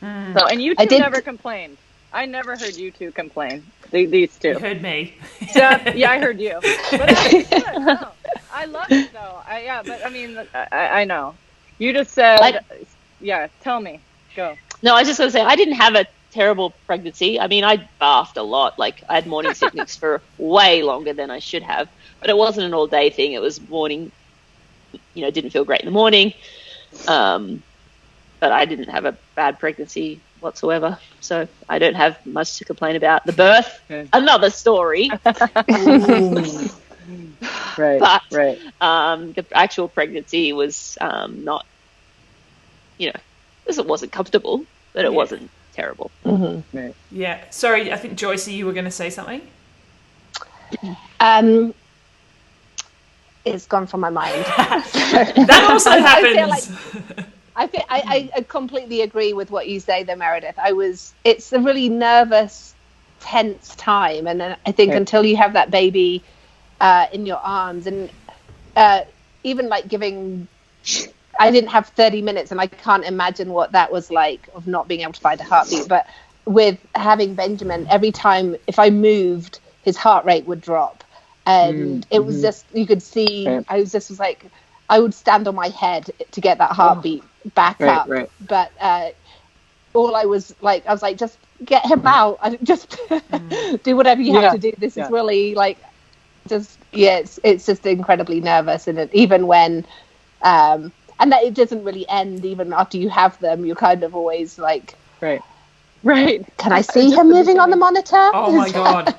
So, and you two never complained. I never heard you two complain. These two. You heard me. Yeah, I heard you. But I love it though. But I mean, I know. You just said, tell me. Go. No, I was just going to say, I didn't have a terrible pregnancy. I mean, I bathed a lot. Like, I had morning sickness for way longer than I should have. But it wasn't an all-day thing. It was morning, you know, didn't feel great in the morning. But I didn't have a bad pregnancy whatsoever. So I don't have much to complain about. The birth, another story. But the actual pregnancy was not, you know, it wasn't comfortable, but it wasn't terrible. Yeah. Sorry, I think, Joyce, you were going to say something? It's gone from my mind. That also happens. I completely agree with what you say there, Meredith. It's a really nervous, tense time. And then I think until you have that baby in your arms, and even like I didn't have 30 minutes, and I can't imagine what that was like, of not being able to find a heartbeat. But with having Benjamin, every time if I moved, his heart rate would drop. And it was just, you could see, I would stand on my head to get that heartbeat back up. But all I was like, just get him out. Just do whatever you have to do. This is really like, it's just incredibly nervous. And even when, and that it doesn't really end even after you have them, you're kind of always like, can I see him moving on the monitor? Oh my God.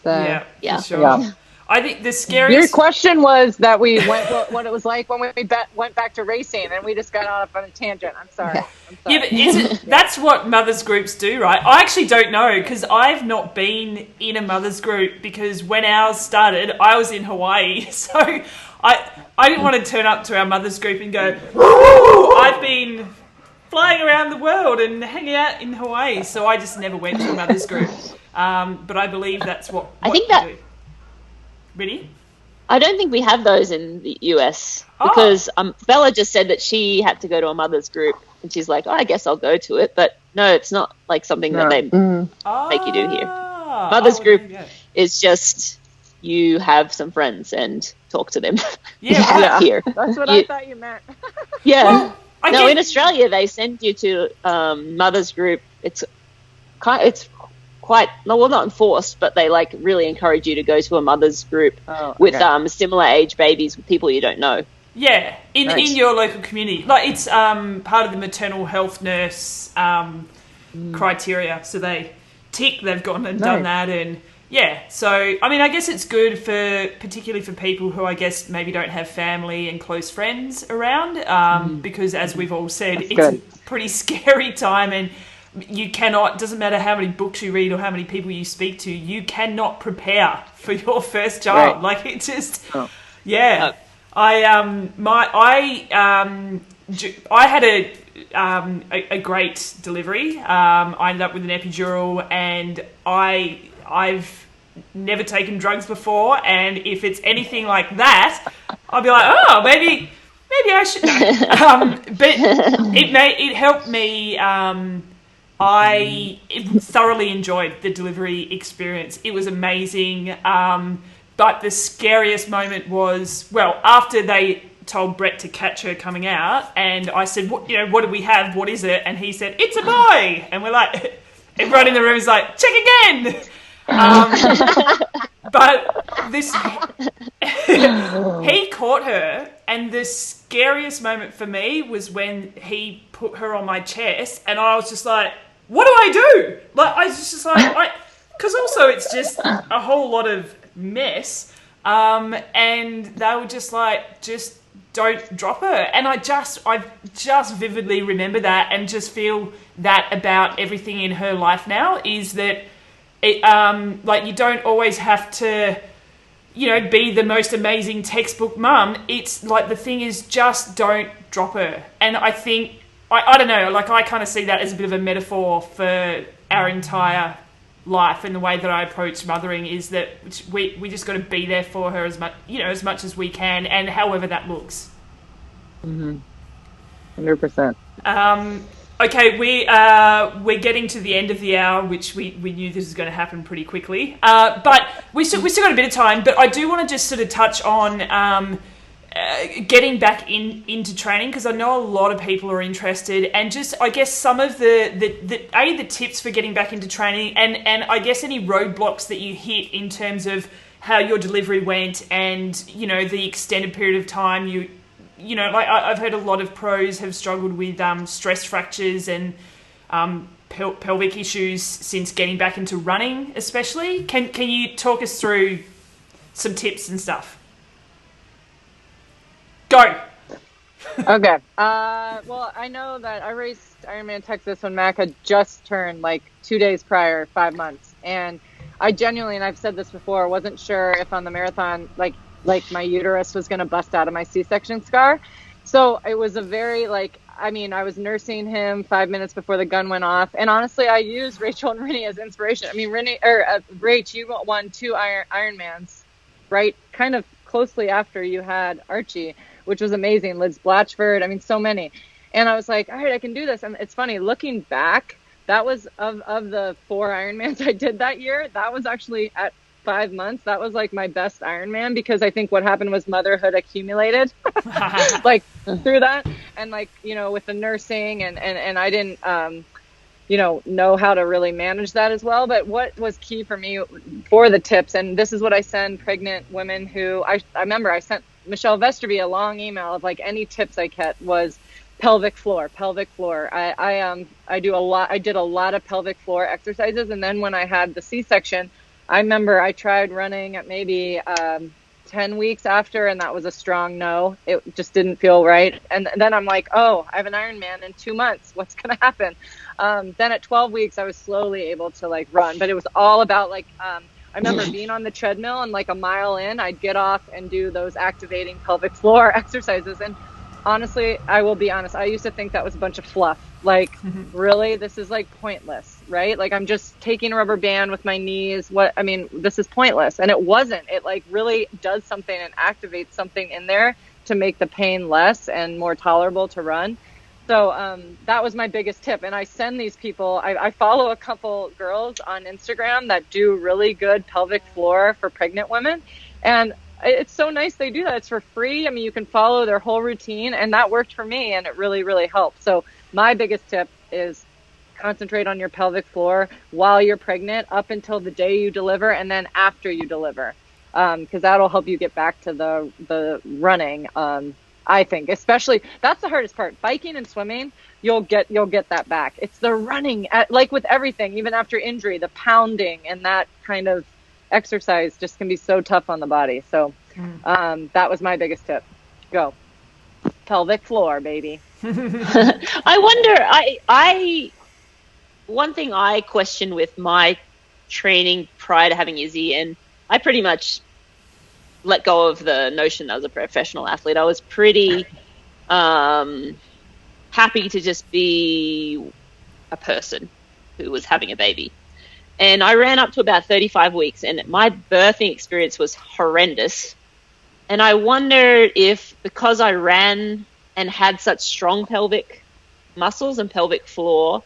So, for sure. I think the scariest... Your question was that we went what it was like when we went back to racing, and we just got off on a tangent. I'm sorry. Yeah, but that's what mothers groups do, right? I actually don't know, because I've not been in a mothers group, because when ours started, I was in Hawaii. So I didn't want to turn up to our mothers group and go, I've been flying around the world and hanging out in Hawaii. So I just never went to a mother's group. But I believe that's what I think you that do. Rinny? I don't think we have those in the US because Bella just said that she had to go to a mother's group and she's like, I guess I'll go to it. But no, it's not like something that they make you do here. Mother's group is just you have some friends and talk to them. Yeah, here. That's what I thought you meant. Yeah. Well, in Australia, they send you to mother's group. It's quite not enforced, but they like really encourage you to go to a mother's group with similar age babies with people you don't know. Yeah, in your local community, like it's part of the maternal health nurse criteria. So they tick, they've gone and done that, and so I mean, I guess it's good particularly for people who I guess maybe don't have family and close friends around, because as we've all said, a pretty scary time, and you cannot, doesn't matter how many books you read or how many people you speak to, you cannot prepare for your first child. Right. Like it just, I had a great delivery. I ended up with an epidural, and I've never taken drugs before, and if it's anything like that, I'll be like, oh, maybe I should. But it helped me. I thoroughly enjoyed the delivery experience. It was amazing. But the scariest moment was, after they told Brett to catch her coming out, and I said, what do we have? What is it? And he said, it's a boy. And we're like, everyone in the room is like, check again. But this, he caught her, and the scariest moment for me was when he put her on my chest, and I was just like, what do I do? Like, I was just like, because also it's just a whole lot of mess, and they were just like, just don't drop her. And I just vividly remember that, and just feel that about everything in her life now, is that it, like, you don't always have to, be the most amazing textbook mum. It's like, the thing is, just don't drop her. And I think, I don't know, like, I kind of see that as a bit of a metaphor for our entire life, and the way that I approach mothering is that we just got to be there for her as much, as much as we can, and however that looks. 100%. Okay, we're getting to the end of the hour, which we knew this was going to happen pretty quickly. But we still got a bit of time. But I do want to just sort of touch on getting back into training, because I know a lot of people are interested, and just, I guess, some of the tips for getting back into training, and I guess any roadblocks that you hit in terms of how your delivery went, and the extended period of time like I've heard a lot of pros have struggled with stress fractures and pelvic issues since getting back into running, especially. Can you talk us through some tips and stuff? Go. Okay. Well, I know that I raced Ironman Texas when Mac had just turned like 2 days prior, 5 months. And I genuinely, and I've said this before, wasn't sure if on the marathon, like my uterus was going to bust out of my C-section scar. So it was a very, I was nursing him 5 minutes before the gun went off. And honestly, I used Rachel and Rinny as inspiration. I mean, Rach, you won 2 Ironmans, right? Kind of closely after you had Archie, which was amazing. Liz Blatchford, so many. And I was like, all right, I can do this. And it's funny, looking back, that was of the 4 Ironmans I did that year, that was actually at 5 months. That was like my best Ironman, because I think what happened was motherhood accumulated through that. And with the nursing and I didn't, know how to really manage that as well. But what was key for me for the tips, and this is what I send pregnant women who, I remember I sent Michelle Vesterby a long email of any tips I get, was pelvic floor. I did a lot of pelvic floor exercises. And then when I had the C-section, I remember I tried running at maybe 10 weeks after, and that was a strong no. It just didn't feel right. And then I'm like, oh, I have an Ironman in 2 months. What's going to happen? Then at 12 weeks, I was slowly able to run, but it was all about I remember being on the treadmill, and a mile in, I'd get off and do those activating pelvic floor exercises. And honestly, I will be honest. I used to think that was a bunch of fluff. Like, really, this is like pointless, right? Like, I'm just taking a rubber band with my knees. This is pointless. And it wasn't. It like really does something and activates something in there to make the pain less and more tolerable to run. So that was my biggest tip. And I send these people, I follow a couple girls on Instagram that do really good pelvic floor for pregnant women. And it's so nice they do that. It's for free. I mean, you can follow their whole routine, and that worked for me, and it really, really helped. So my biggest tip is concentrate on your pelvic floor while you're pregnant up until the day you deliver and then after you deliver, because that'll help you get back to the running. I think, especially, that's the hardest part. Biking and swimming, you'll get that back. It's the running, like with everything, even after injury, the pounding and that kind of exercise just can be so tough on the body. So that was my biggest tip. Go. Pelvic floor, baby. I wonder, one thing I questioned with my training prior to having Izzy, and I pretty much let go of the notion that I was a professional athlete. I was pretty happy to just be a person who was having a baby. And I ran up to about 35 weeks, and my birthing experience was horrendous. And I wondered if, because I ran and had such strong pelvic muscles and pelvic floor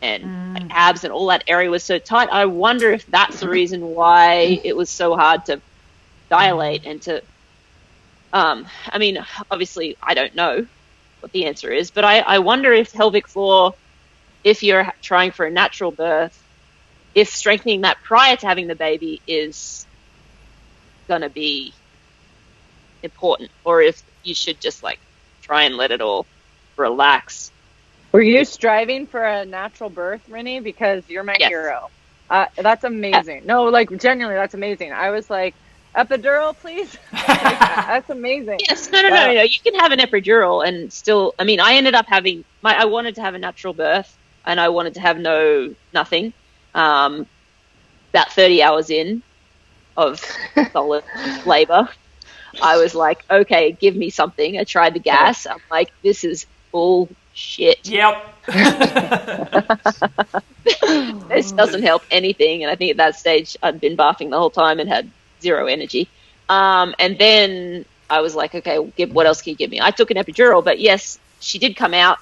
and abs and all that area was so tight, I wonder if that's the reason why it was so hard to dilate and to obviously I don't know what the answer is, but I wonder if pelvic floor, if you're trying for a natural birth, if strengthening that prior to having the baby is going to be important, or if you should just like try and let it all relax. Were you striving for a natural birth, Rinny? Because you're my hero. That's amazing. No, like genuinely, that's amazing. I was like, epidural, please. That's amazing. Yes, no. You can have an epidural and still. I mean, I ended up having I wanted to have a natural birth, and I wanted to have nothing. About 30 hours in of solid labor, I was like, okay, give me something. I tried the gas. I'm like, this is bullshit. Yep. This doesn't help anything. And I think at that stage I'd been barfing the whole time and had zero energy. And then I was like, okay, what else can you give me? I took an epidural, but yes, she did come out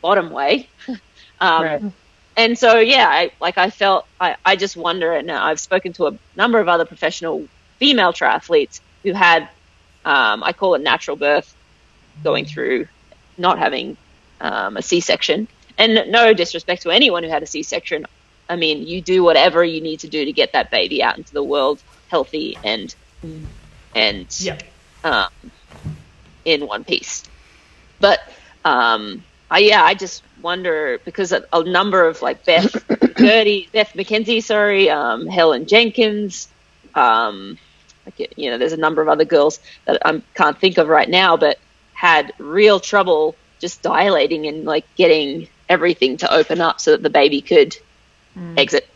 bottom way. Right. And so, yeah, I just wonder, and I've spoken to a number of other professional female triathletes who had, I call it natural birth, going through not having a C-section. And no disrespect to anyone who had a C-section. I mean, you do whatever you need to do to get that baby out into the world healthy and in one piece. But I just wonder, because a number of like Beth McKenzie, Helen Jenkins, there's a number of other girls that I can't think of right now, but had real trouble just dilating and like getting everything to open up so that the baby could exit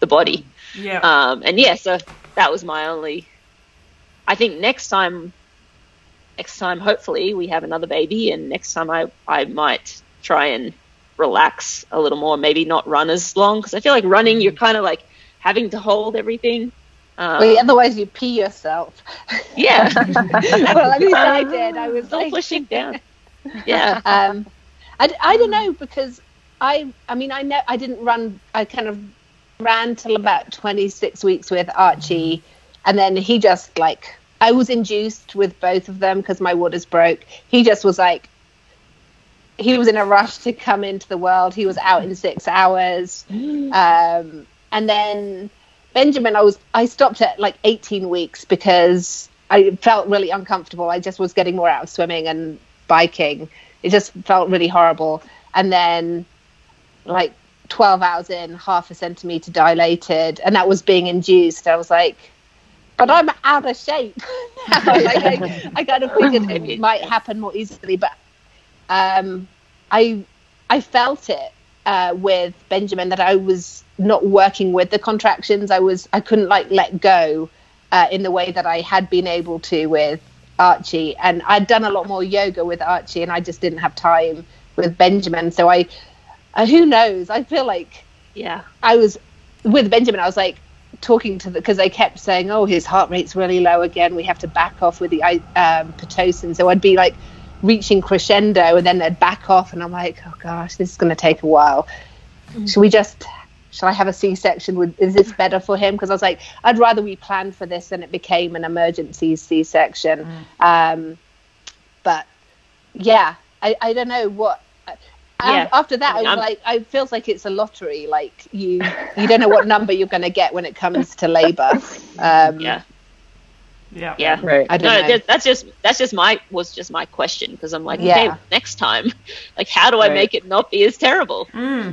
the body. Yeah. So that was my only. I think next time hopefully we have another baby, and next time I might try and relax a little more, maybe not run as long, because I feel like running you're kind of like having to hold everything. Otherwise you pee yourself. Yeah. Well, at least I did. I was like pushing down. Yeah. I don't know, because I know I didn't run. I kind of ran till about 26 weeks with Archie, and then he just like, I was induced with both of them because my waters broke. He just was like, he was in a rush to come into the world. He was out in 6 hours. And then Benjamin, I stopped at like 18 weeks because I felt really uncomfortable. I just was getting more out of swimming and biking. It just felt really horrible. And then like 12 hours in, 0.5 centimeter dilated, and that was being induced. I was like, but I'm out of shape. I kind of figured it might happen more easily, but I felt it with Benjamin, that I was not working with the contractions. I couldn't like let go in the way that I had been able to with Archie, and I'd done a lot more yoga with Archie, and I just didn't have time with Benjamin. So who knows? I feel like I was with Benjamin. I was like talking to because they kept saying, "Oh, his heart rate's really low again. We have to back off with the pitocin." So I'd be like reaching crescendo, and then they'd back off, and I'm like, "Oh gosh, this is going to take a while. Shall I have a C-section? Is this better for him?" Because I was like, I'd rather we planned for this and it became an emergency C-section. But yeah, I don't know what. After that, I was like, it feels like it's a lottery. Like you don't know what number you're going to get when it comes to labor. Yeah, right. I don't know. That's just my question, because I'm like, okay, next time, like, how do I make it not be as terrible?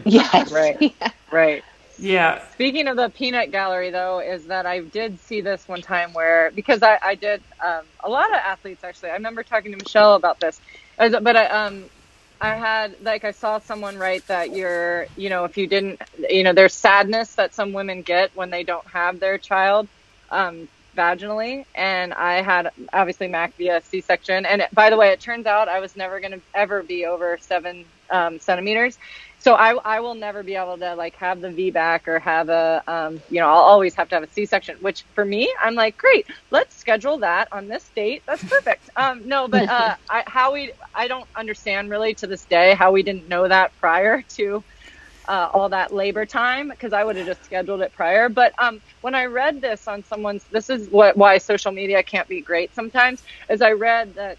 Yes, right, right. Yeah. Speaking of the peanut gallery, though, is that I did see this one time where, because I did a lot of athletes, actually. I remember talking to Michelle about this, but I had, like, I saw someone write that if you didn't, there's sadness that some women get when they don't have their child vaginally, and I had obviously Mac via C-section, and by the way, it turns out I was never going to ever be over 7 centimeters, so I will never be able to like have the VBAC or have a I'll always have to have a C-section, which for me, I'm like, great, let's schedule that on this date, that's perfect. I don't understand really to this day how we didn't know that prior to all that labor time, because I would have just scheduled it prior. But when I read this on someone's, this is why social media can't be great sometimes, is I read that,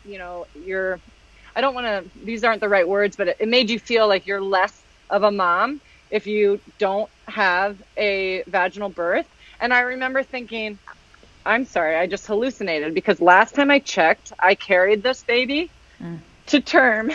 I don't want to, these aren't the right words, but it made you feel like you're less of a mom if you don't have a vaginal birth. And I remember thinking, I'm sorry, I just hallucinated, because last time I checked, I carried this baby to term,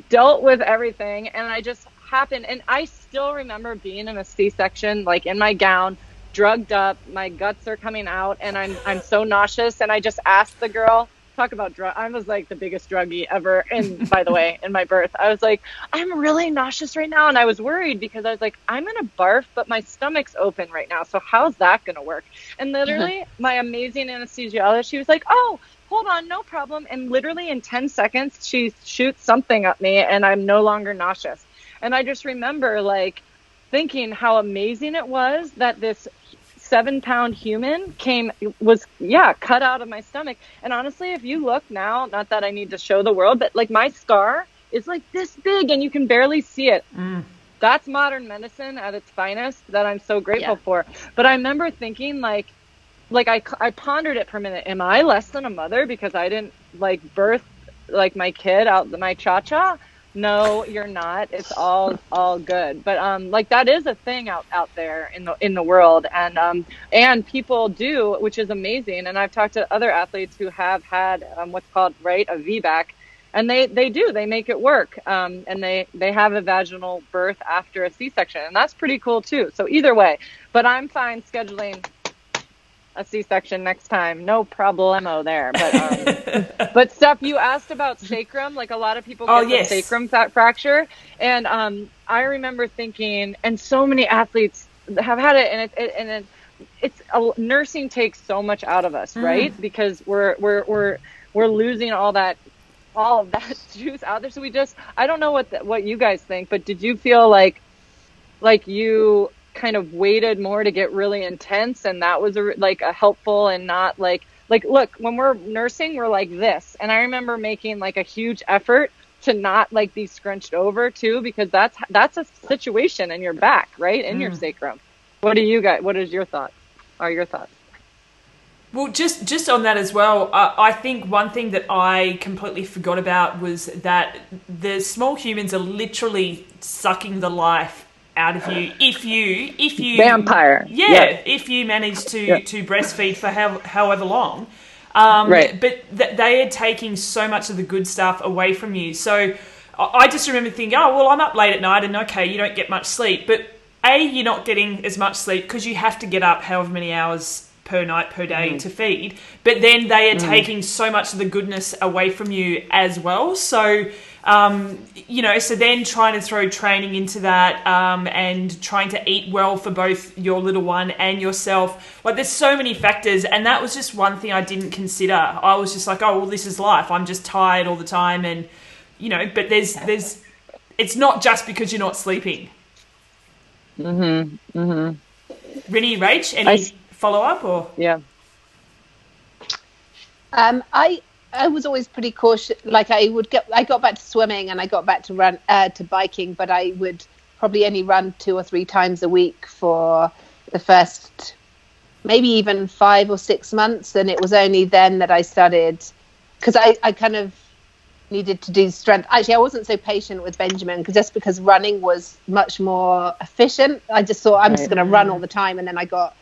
dealt with everything, and I just happened, and I still remember being in a C-section, like in my gown, drugged up, my guts are coming out, and I'm so nauseous, and I just asked the girl, talk about drug, I was like the biggest druggie ever, and by the way, in my birth, I was like, I'm really nauseous right now, and I was worried because I was like, I'm gonna barf, but my stomach's open right now, so how's that gonna work? And literally, my amazing anesthesiologist, she was like, oh, hold on, no problem, and literally in 10 seconds, she shoots something at me, and I'm no longer nauseous. And I just remember like thinking how amazing it was that this 7-pound human was cut out of my stomach. And honestly, if you look now, not that I need to show the world, but like my scar is like this big and you can barely see it. That's modern medicine at its finest that I'm so grateful for. But I remember thinking like I pondered it for a minute. Am I less than a mother because I didn't like birth like my kid out my cha-cha? No, you're not. It's all good. But like that is a thing out there in the world, and people do, which is amazing. And I've talked to other athletes who have had what's called a VBAC, and they make it work. And they have a vaginal birth after a C-section, and that's pretty cool too. So either way, but I'm fine scheduling a C-section next time, no problemo there. But but Steph, you asked about sacrum. Like a lot of people get the sacrum fracture, and I remember thinking, and so many athletes have had it, and nursing takes so much out of us, right? Because we're losing all of that juice out there. So I don't know what you guys think, but did you feel like you kind of waited more to get really intense, and that was a helpful, and not like look, when we're nursing, we're like this, and I remember making like a huge effort to not like be scrunched over too, because that's a situation in your back, right, in your sacrum. What is your thoughts? Well, just on that as well, I think one thing that I completely forgot about was that the small humans are literally sucking the life out of you if you vampire. If you manage to breastfeed for however long, right. But they are taking so much of the good stuff away from you. So I just remember thinking, oh well, I'm up late at night, and okay, you don't get much sleep, but you're not getting as much sleep because you have to get up however many hours per night per day to feed, but then they are taking so much of the goodness away from you as well. So So then trying to throw training into that, and trying to eat well for both your little one and yourself. Like, there's so many factors, and that was just one thing I didn't consider. I was just like, oh, well, this is life. I'm just tired all the time, and but there's it's not just because you're not sleeping. Rinny, Rach, any follow up or? Yeah. I was always pretty cautious. Like, I got back to swimming and I got back to biking, but I would probably only run 2 or 3 times a week for the first maybe even 5 or 6 months. And it was only then that I started, because I kind of needed to do strength. Actually, I wasn't so patient with Benjamin because running was much more efficient. I just thought I'm just going to run all the time, and then I got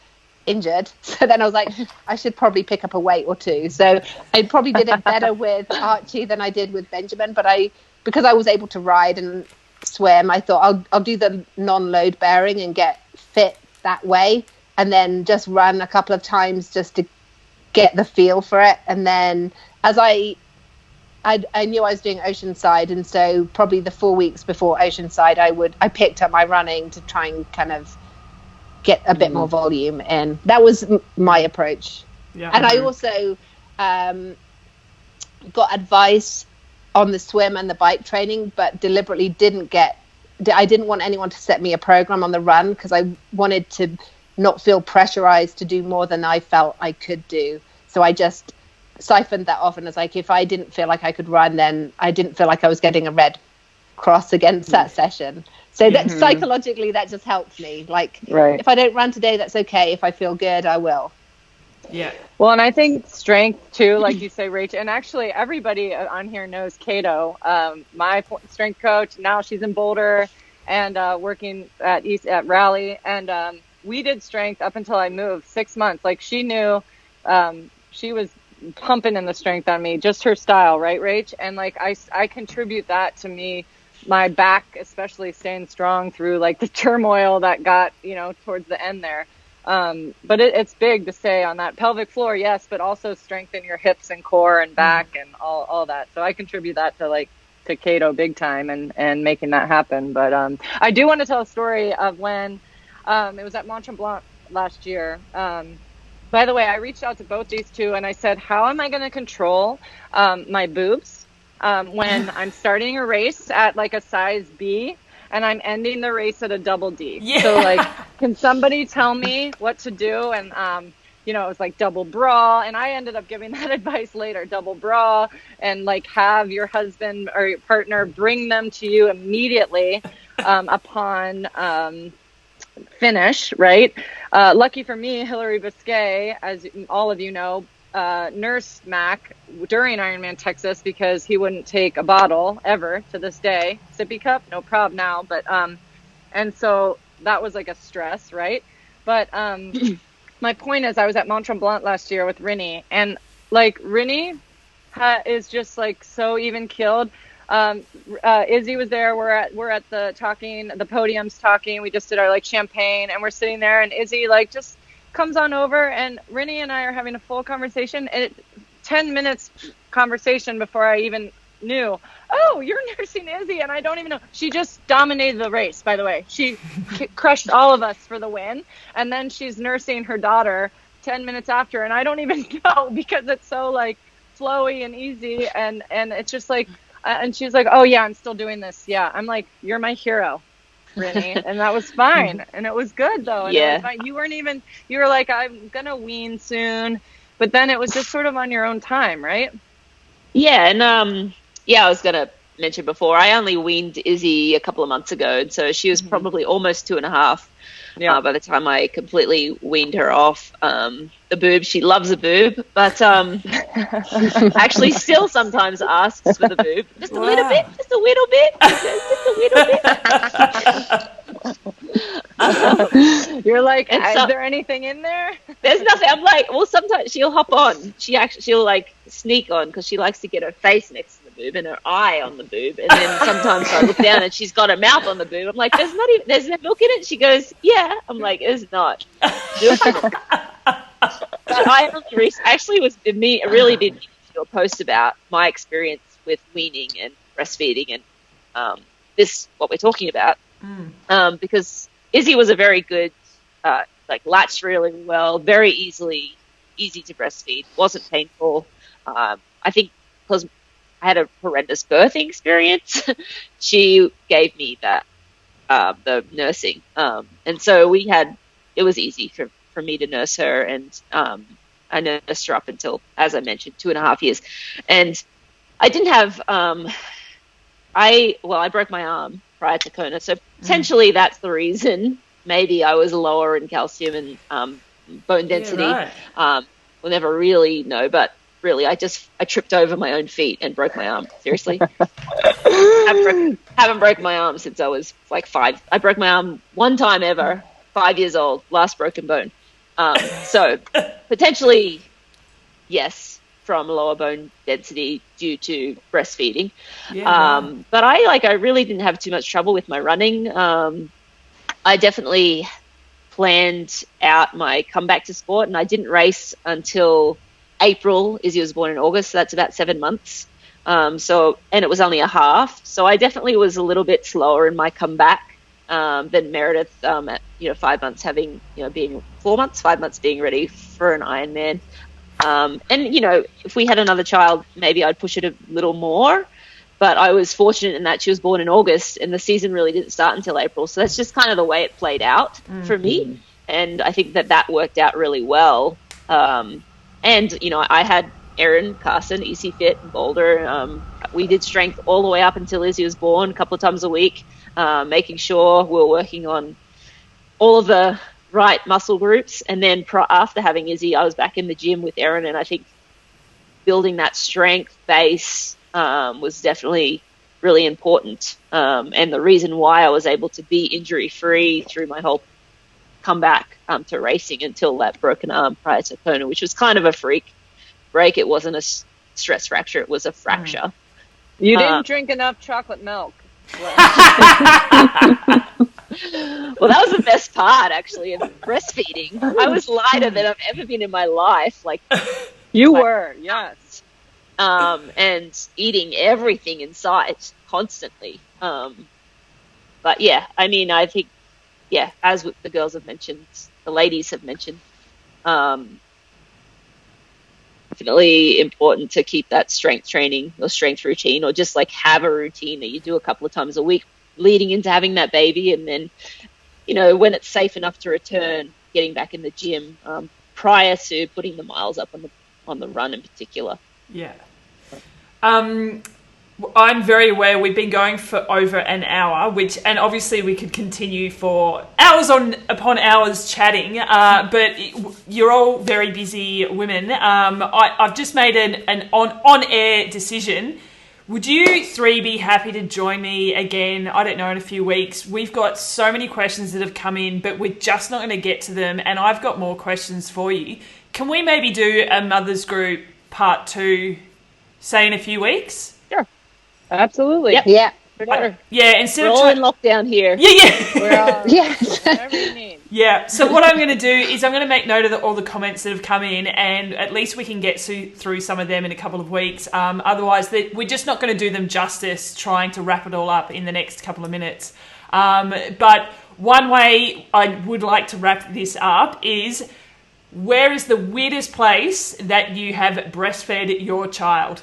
injured. So then I was like, I should probably pick up a weight or 2. So I probably did it better with Archie than I did with Benjamin. But because I was able to ride and swim, I thought I'll do the non-load bearing and get fit that way, and then just run a couple of times just to get the feel for it. And then as I knew I was doing Oceanside, and so probably the 4 weeks before Oceanside, I picked up my running to try and kind of get a bit more volume in. That was my approach. Yeah. And I also got advice on the swim and the bike training, but deliberately I didn't want anyone to set me a program on the run, because I wanted to not feel pressurized to do more than I felt I could do. So I just siphoned that off, and it's like, if I didn't feel like I could run, then I didn't feel like I was getting a red cross against that session. So that psychologically, that just helps me. Like, if I don't run today, that's okay. If I feel good, I will. Yeah. Well, and I think strength too, like you say, Rach, and actually everybody on here knows Kato, my strength coach. Now she's in Boulder and working at Raleigh, and we did strength up until I moved 6 months. Like, she knew, she was pumping in the strength on me, just her style, right, Rach? And like, I contribute that to me, my back especially staying strong through like the turmoil that got towards the end there. But it's big to stay on that pelvic floor, yes, but also strengthen your hips and core and back and all that. So I contribute that to Kato big time and making that happen. But I do want to tell a story of when it was at Mont Tremblant last year. By the way, I reached out to both these two and I said, how am I going to control my boobs when I'm starting a race at like a size B and I'm ending the race at a double D? Yeah. So like, can somebody tell me what to do? And, it was like double bra. And I ended up giving that advice later, double bra, and like have your husband or your partner bring them to you immediately upon finish, right? Lucky for me, Hilary Biscay, as all of you know, nursed Mac during Ironman Texas because he wouldn't take a bottle ever to this day. Sippy cup, no problem now. But, and so that was like a stress, right? But my point is, I was at Mont Tremblant last year with Rinny, and like Rinny is just like so even keeled. Izzy was there. We're at the podiums talking. We just did our like champagne, and we're sitting there, and Izzy like just comes on over, and Rinny and I are having a full conversation, and 10 minutes conversation before I even knew, oh, you're nursing Izzy, and I don't even know. She just dominated the race, by the way. She crushed all of us for the win, and then she's nursing her daughter 10 minutes after, and I don't even know, because it's so like flowy and easy, and it's just like, and she's like, oh yeah, I'm still doing this. Yeah. I'm like, you're my hero, Rinny. And that was fine. And it was good though. And it was fine. You were like, I'm going to wean soon, but then it was just sort of on your own time, right? Yeah. And, I was going to mention before, I only weaned Izzy a couple of months ago. And so she was probably almost 2.5 by the time I completely weaned her off. The boob, she loves a boob, but actually still sometimes asks for the boob. Just a little bit, just a little bit, just a little bit. You're like, is there anything in there? There's nothing. I'm like, well, sometimes she'll hop on. She'll like sneak on because she likes to get her face next to the boob and her eye on the boob. And then sometimes I look down and she's got her mouth on the boob. I'm like, there's no milk in it. She goes, yeah. I'm like, it's not. I actually was really did a post about my experience with weaning, and breastfeeding and this what we're talking about, because Izzy was a very good, latched really well, very easy to breastfeed, wasn't painful. I think because I had a horrendous birthing experience, she gave me that the nursing, and so it was easy for me to nurse her, and I nursed her up until, as I mentioned, 2.5 years, and I didn't have I broke my arm prior to Kona, so potentially that's the reason. Maybe I was lower in calcium and bone density. Yeah, right. We'll never really know, but really, I tripped over my own feet and broke my arm. Seriously, haven't broken my arm since I was like 5. I broke my arm one time ever, 5 years old, last broken bone. So potentially, yes, from lower bone density due to breastfeeding. Yeah, but I really didn't have too much trouble with my running. I definitely planned out my comeback to sport, and I didn't race until April. Izzy was born in August, so that's about 7 months. And it was only a half, so I definitely was a little bit slower in my comeback than Meredith at 5 months, being 4 months, 5 months being ready for an Ironman. And if we had another child, maybe I'd push it a little more. But I was fortunate in that she was born in August, and the season really didn't start until April. So that's just kind of the way it played out for me. And I think that worked out really well. And, I had Erin, Carson, Easy Fit, Boulder. We did strength all the way up until Izzy was born, a couple of times a week, making sure we were working on all of the right muscle groups. And then after having Izzy, I was back in the gym with Erin, and I think building that strength base was definitely really important. And the reason why I was able to be injury-free through my whole comeback to racing until that broken arm prior to Kona, which was kind of a freak break. It wasn't a stress fracture. It was a fracture. You didn't drink enough chocolate milk. Well, that was the best part, actually, of breastfeeding. I was lighter than I've ever been in my life. You were, yes. And eating everything in sight constantly. But yeah, I mean, I think, as the girls have mentioned, the ladies have mentioned, definitely important to keep that strength training or strength routine, or just have a routine that you do a couple of times a week leading into having that baby. And then, when it's safe enough to return, getting back in the gym prior to putting the miles up on the run in particular. Yeah. I'm very aware we've been going for over an hour, and obviously we could continue for hours upon hours chatting, but you're all very busy women. I've just made an on-air decision. Would you three be happy to join me again, I don't know, in a few weeks? We've got so many questions that have come in, but we're just not going to get to them, and I've got more questions for you. Can we maybe do a Mothers Group Part 2, say, in a few weeks? Sure. Absolutely. Yep. Yeah. Yeah, instead We're of all in lockdown here. Yeah. We're all, Yes. whatever you need. Yeah, so what I'm going to do is I'm going to make note of all the comments that have come in, and at least we can get through some of them in a couple of weeks. Otherwise, we're just not going to do them justice trying to wrap it all up in the next couple of minutes. But one way I would like to wrap this up is, where is the weirdest place that you have breastfed your child?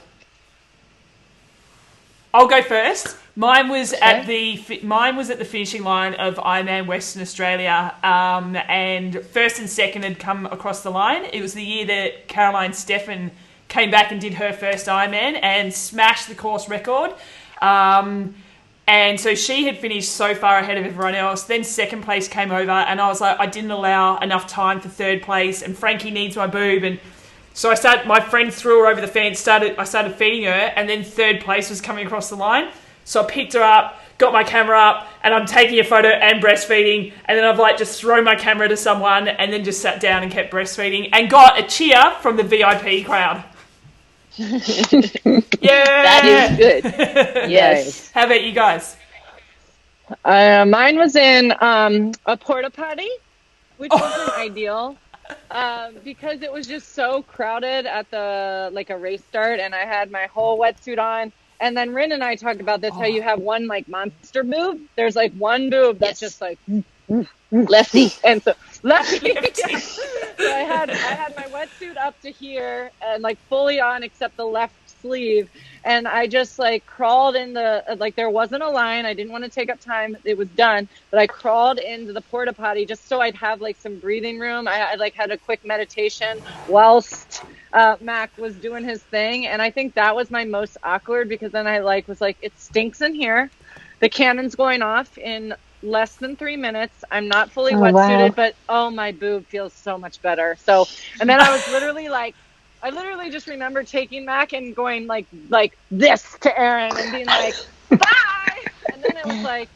I'll go first. Mine was at the finishing line of Ironman Western Australia, and first and second had come across the line. It was the year that Caroline Steffen came back and did her first Ironman and smashed the course record. And so she had finished so far ahead of everyone else. Then second place came over, and I was like, I didn't allow enough time for third place, and Frankie needs my boob. And so my friend threw her over the fence, I started feeding her, and then third place was coming across the line. So I picked her up, got my camera up, and I'm taking a photo and breastfeeding, and then I've just thrown my camera to someone and then just sat down and kept breastfeeding and got a cheer from the VIP crowd. Yeah! That is good. Yes. How about you guys? Mine was in a porta potty, which wasn't ideal because it was just so crowded at a race start, and I had my whole wetsuit on, And then Rin and I talked about this, how you have one like monster boob. There's like one boob that's just like lefty. And so lefty. So I had my wetsuit up to here and like fully on except the left sleeve. And I just like crawled in like there wasn't a line. I didn't want to take up time. It was done. But I crawled into the porta potty just so I'd have like some breathing room. I like had a quick meditation whilst Mac was doing his thing. And I think that was my most awkward because then I was like, it stinks in here. The cannon's going off in less than 3 minutes. I'm not fully wetsuited, but my boob feels so much better. So, and then I was I literally just remember taking Mac and going like this to Aaron and being like, bye. And then it was like,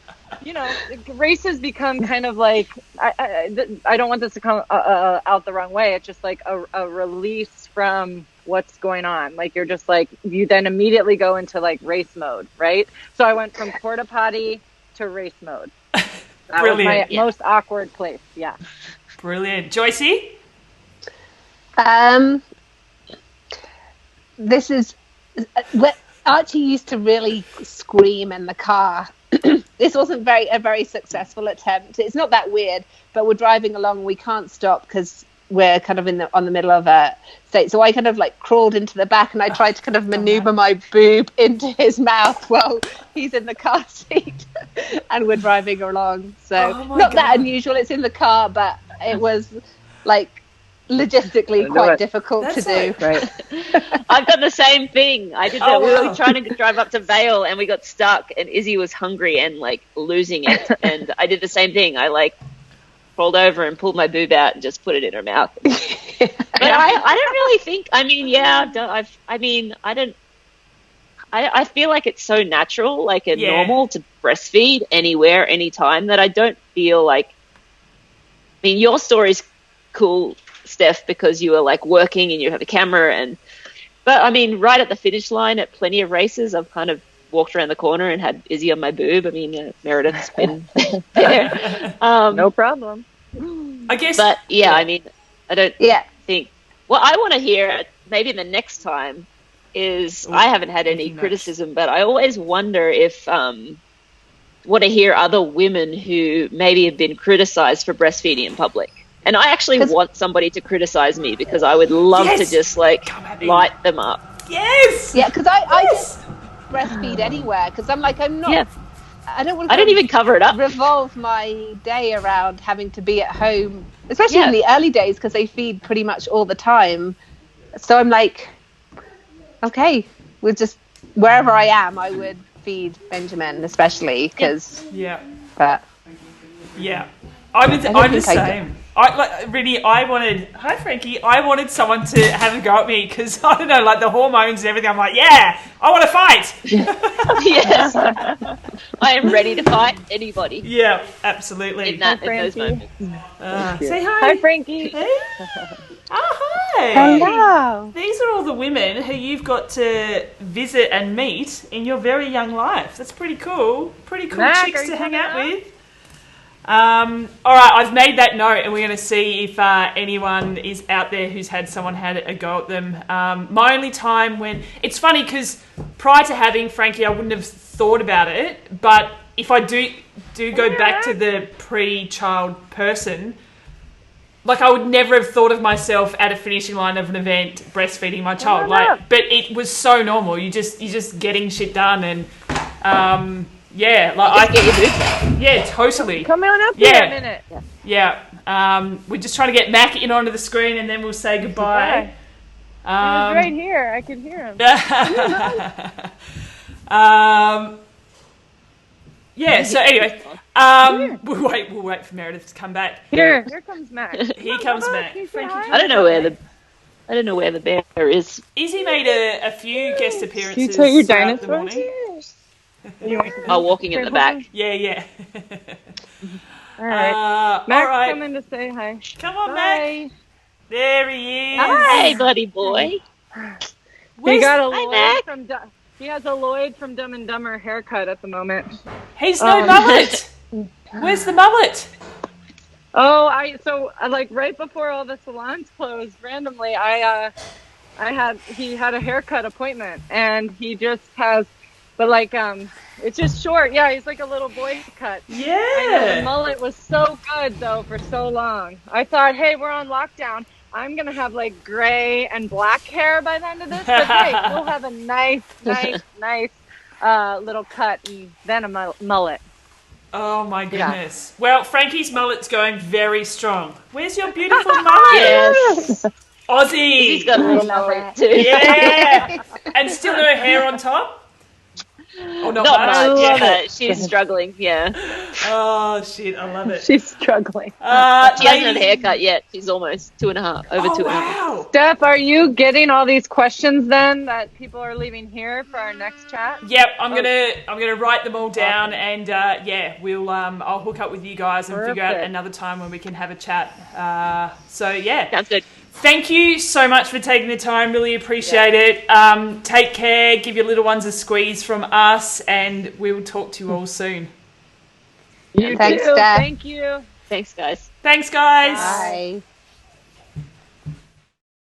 races become kind of like, I don't want this to come out the wrong way. It's just like a release from what's going on. Like you're just like, you then immediately go into like race mode, right? So I went from porta potty to race mode. That was my most awkward place. Yeah. Brilliant. Joycey? This is Archie used to really scream in the car. This wasn't a very successful attempt. It's not that weird, but we're driving along. We can't stop because we're kind of on the middle of a state. So I kind of like crawled into the back and I tried to kind of maneuver my boob into his mouth while he's in the car seat and we're driving along. So not that unusual. It's in the car, but it was like logistically quite difficult to do. Right. I've done the same thing. I did that. We were trying to drive up to Vale and we got stuck and Izzy was hungry and like losing it. And I did the same thing. I like rolled over and pulled my boob out and just put it in her mouth. But I don't really think, I feel like it's so natural, like normal to breastfeed anywhere, anytime, that I don't feel like, your story's cool, Steph, because you were like working and you have a camera but right at the finish line at plenty of races, I've kind of walked around the corner and had Izzy on my boob. Meredith's been there. No problem. I guess. But I don't think. What I want to hear maybe the next time is I haven't had any criticism, but I always wonder if want to hear other women who maybe have been criticized for breastfeeding in public. And I actually want somebody to criticize me because I would love to just like light them up. Yes. Yeah, because I just breastfeed anywhere because I'm not. Yeah. I don't even cover it up. Revolve my day around having to be at home, especially in the early days because they feed pretty much all the time. So I'm like, okay, we'll just wherever I am, I would feed Benjamin, especially because. Yeah. But. Yeah, I'm the same. Rinny, hi Frankie, I wanted someone to have a go at me because, I don't know, like the hormones and everything, I'm like, I want to fight. Yes. I am ready to fight anybody. Yeah, absolutely. In those moments. Say hi. Hi, Frankie. Hey. Hi. Hello. These are all the women who you've got to visit and meet in your very young life. That's pretty cool. Pretty cool chicks to hang out with. All right, I've made that note and we're going to see if anyone is out there who's had someone had a go at them. My only time when... It's funny because prior to having Frankie, I wouldn't have thought about it, but if I do go back to the pre-child person, like I would never have thought of myself at a finishing line of an event breastfeeding my child. But it was so normal. You're just getting shit done and... I get your boob. Yeah, totally. Come on up here a minute. Yeah. We're just trying to get Mac in onto the screen and then we'll say goodbye. He was right here. I could hear him. So anyway, we'll wait for Meredith to come back. Here comes Mac. Here comes Mac. I don't know where the bear is. Izzy made a few guest appearances. Can you tell your throughout dinosaurs? the morning. Walking in the back. Yeah. All right. Mac's coming to say hi. Come on, Bye. Mac. There he is. Hi, buddy boy. He got a Lloyd he has a Lloyd from Dumb and Dumber haircut at the moment. He's no mullet. Where's the mullet? Like right before all the salons closed, randomly, he had a haircut appointment, and he just has but like it's just short. Yeah, he's like a little boy cut. I know the Yeah. mullet was so good though for so long. I thought, hey, we're on lockdown. I'm gonna have like gray and black hair by the end of this, but hey, we'll have a nice little cut and then a mullet. Oh my Yeah. goodness. Well, Frankie's mullet's going very strong. Where's your beautiful mullet? Yes. Aussie. He's got a little mullet too. Yeah. And still no hair on top? Oh, not Not much. much. Yeah. But she's struggling. Yeah. Oh, shit. I love it. She's struggling. She hasn't had a ladies- haircut yet. She's almost 2.5. Over Oh, 2.5. wow. Steph, are you getting all these questions then that people are leaving here for our next chat? Yep, I'm gonna write them all down, and we'll I'll hook up with you guys and figure out Perfect. another time when we can have a chat. So yeah, Sounds good. thank you so much for taking the time. Really appreciate it. Take care. Give your little ones a squeeze from us, and we'll talk to you all soon. You Thanks, too. Steph. Thank you. Thanks, guys. Thanks, guys. Bye.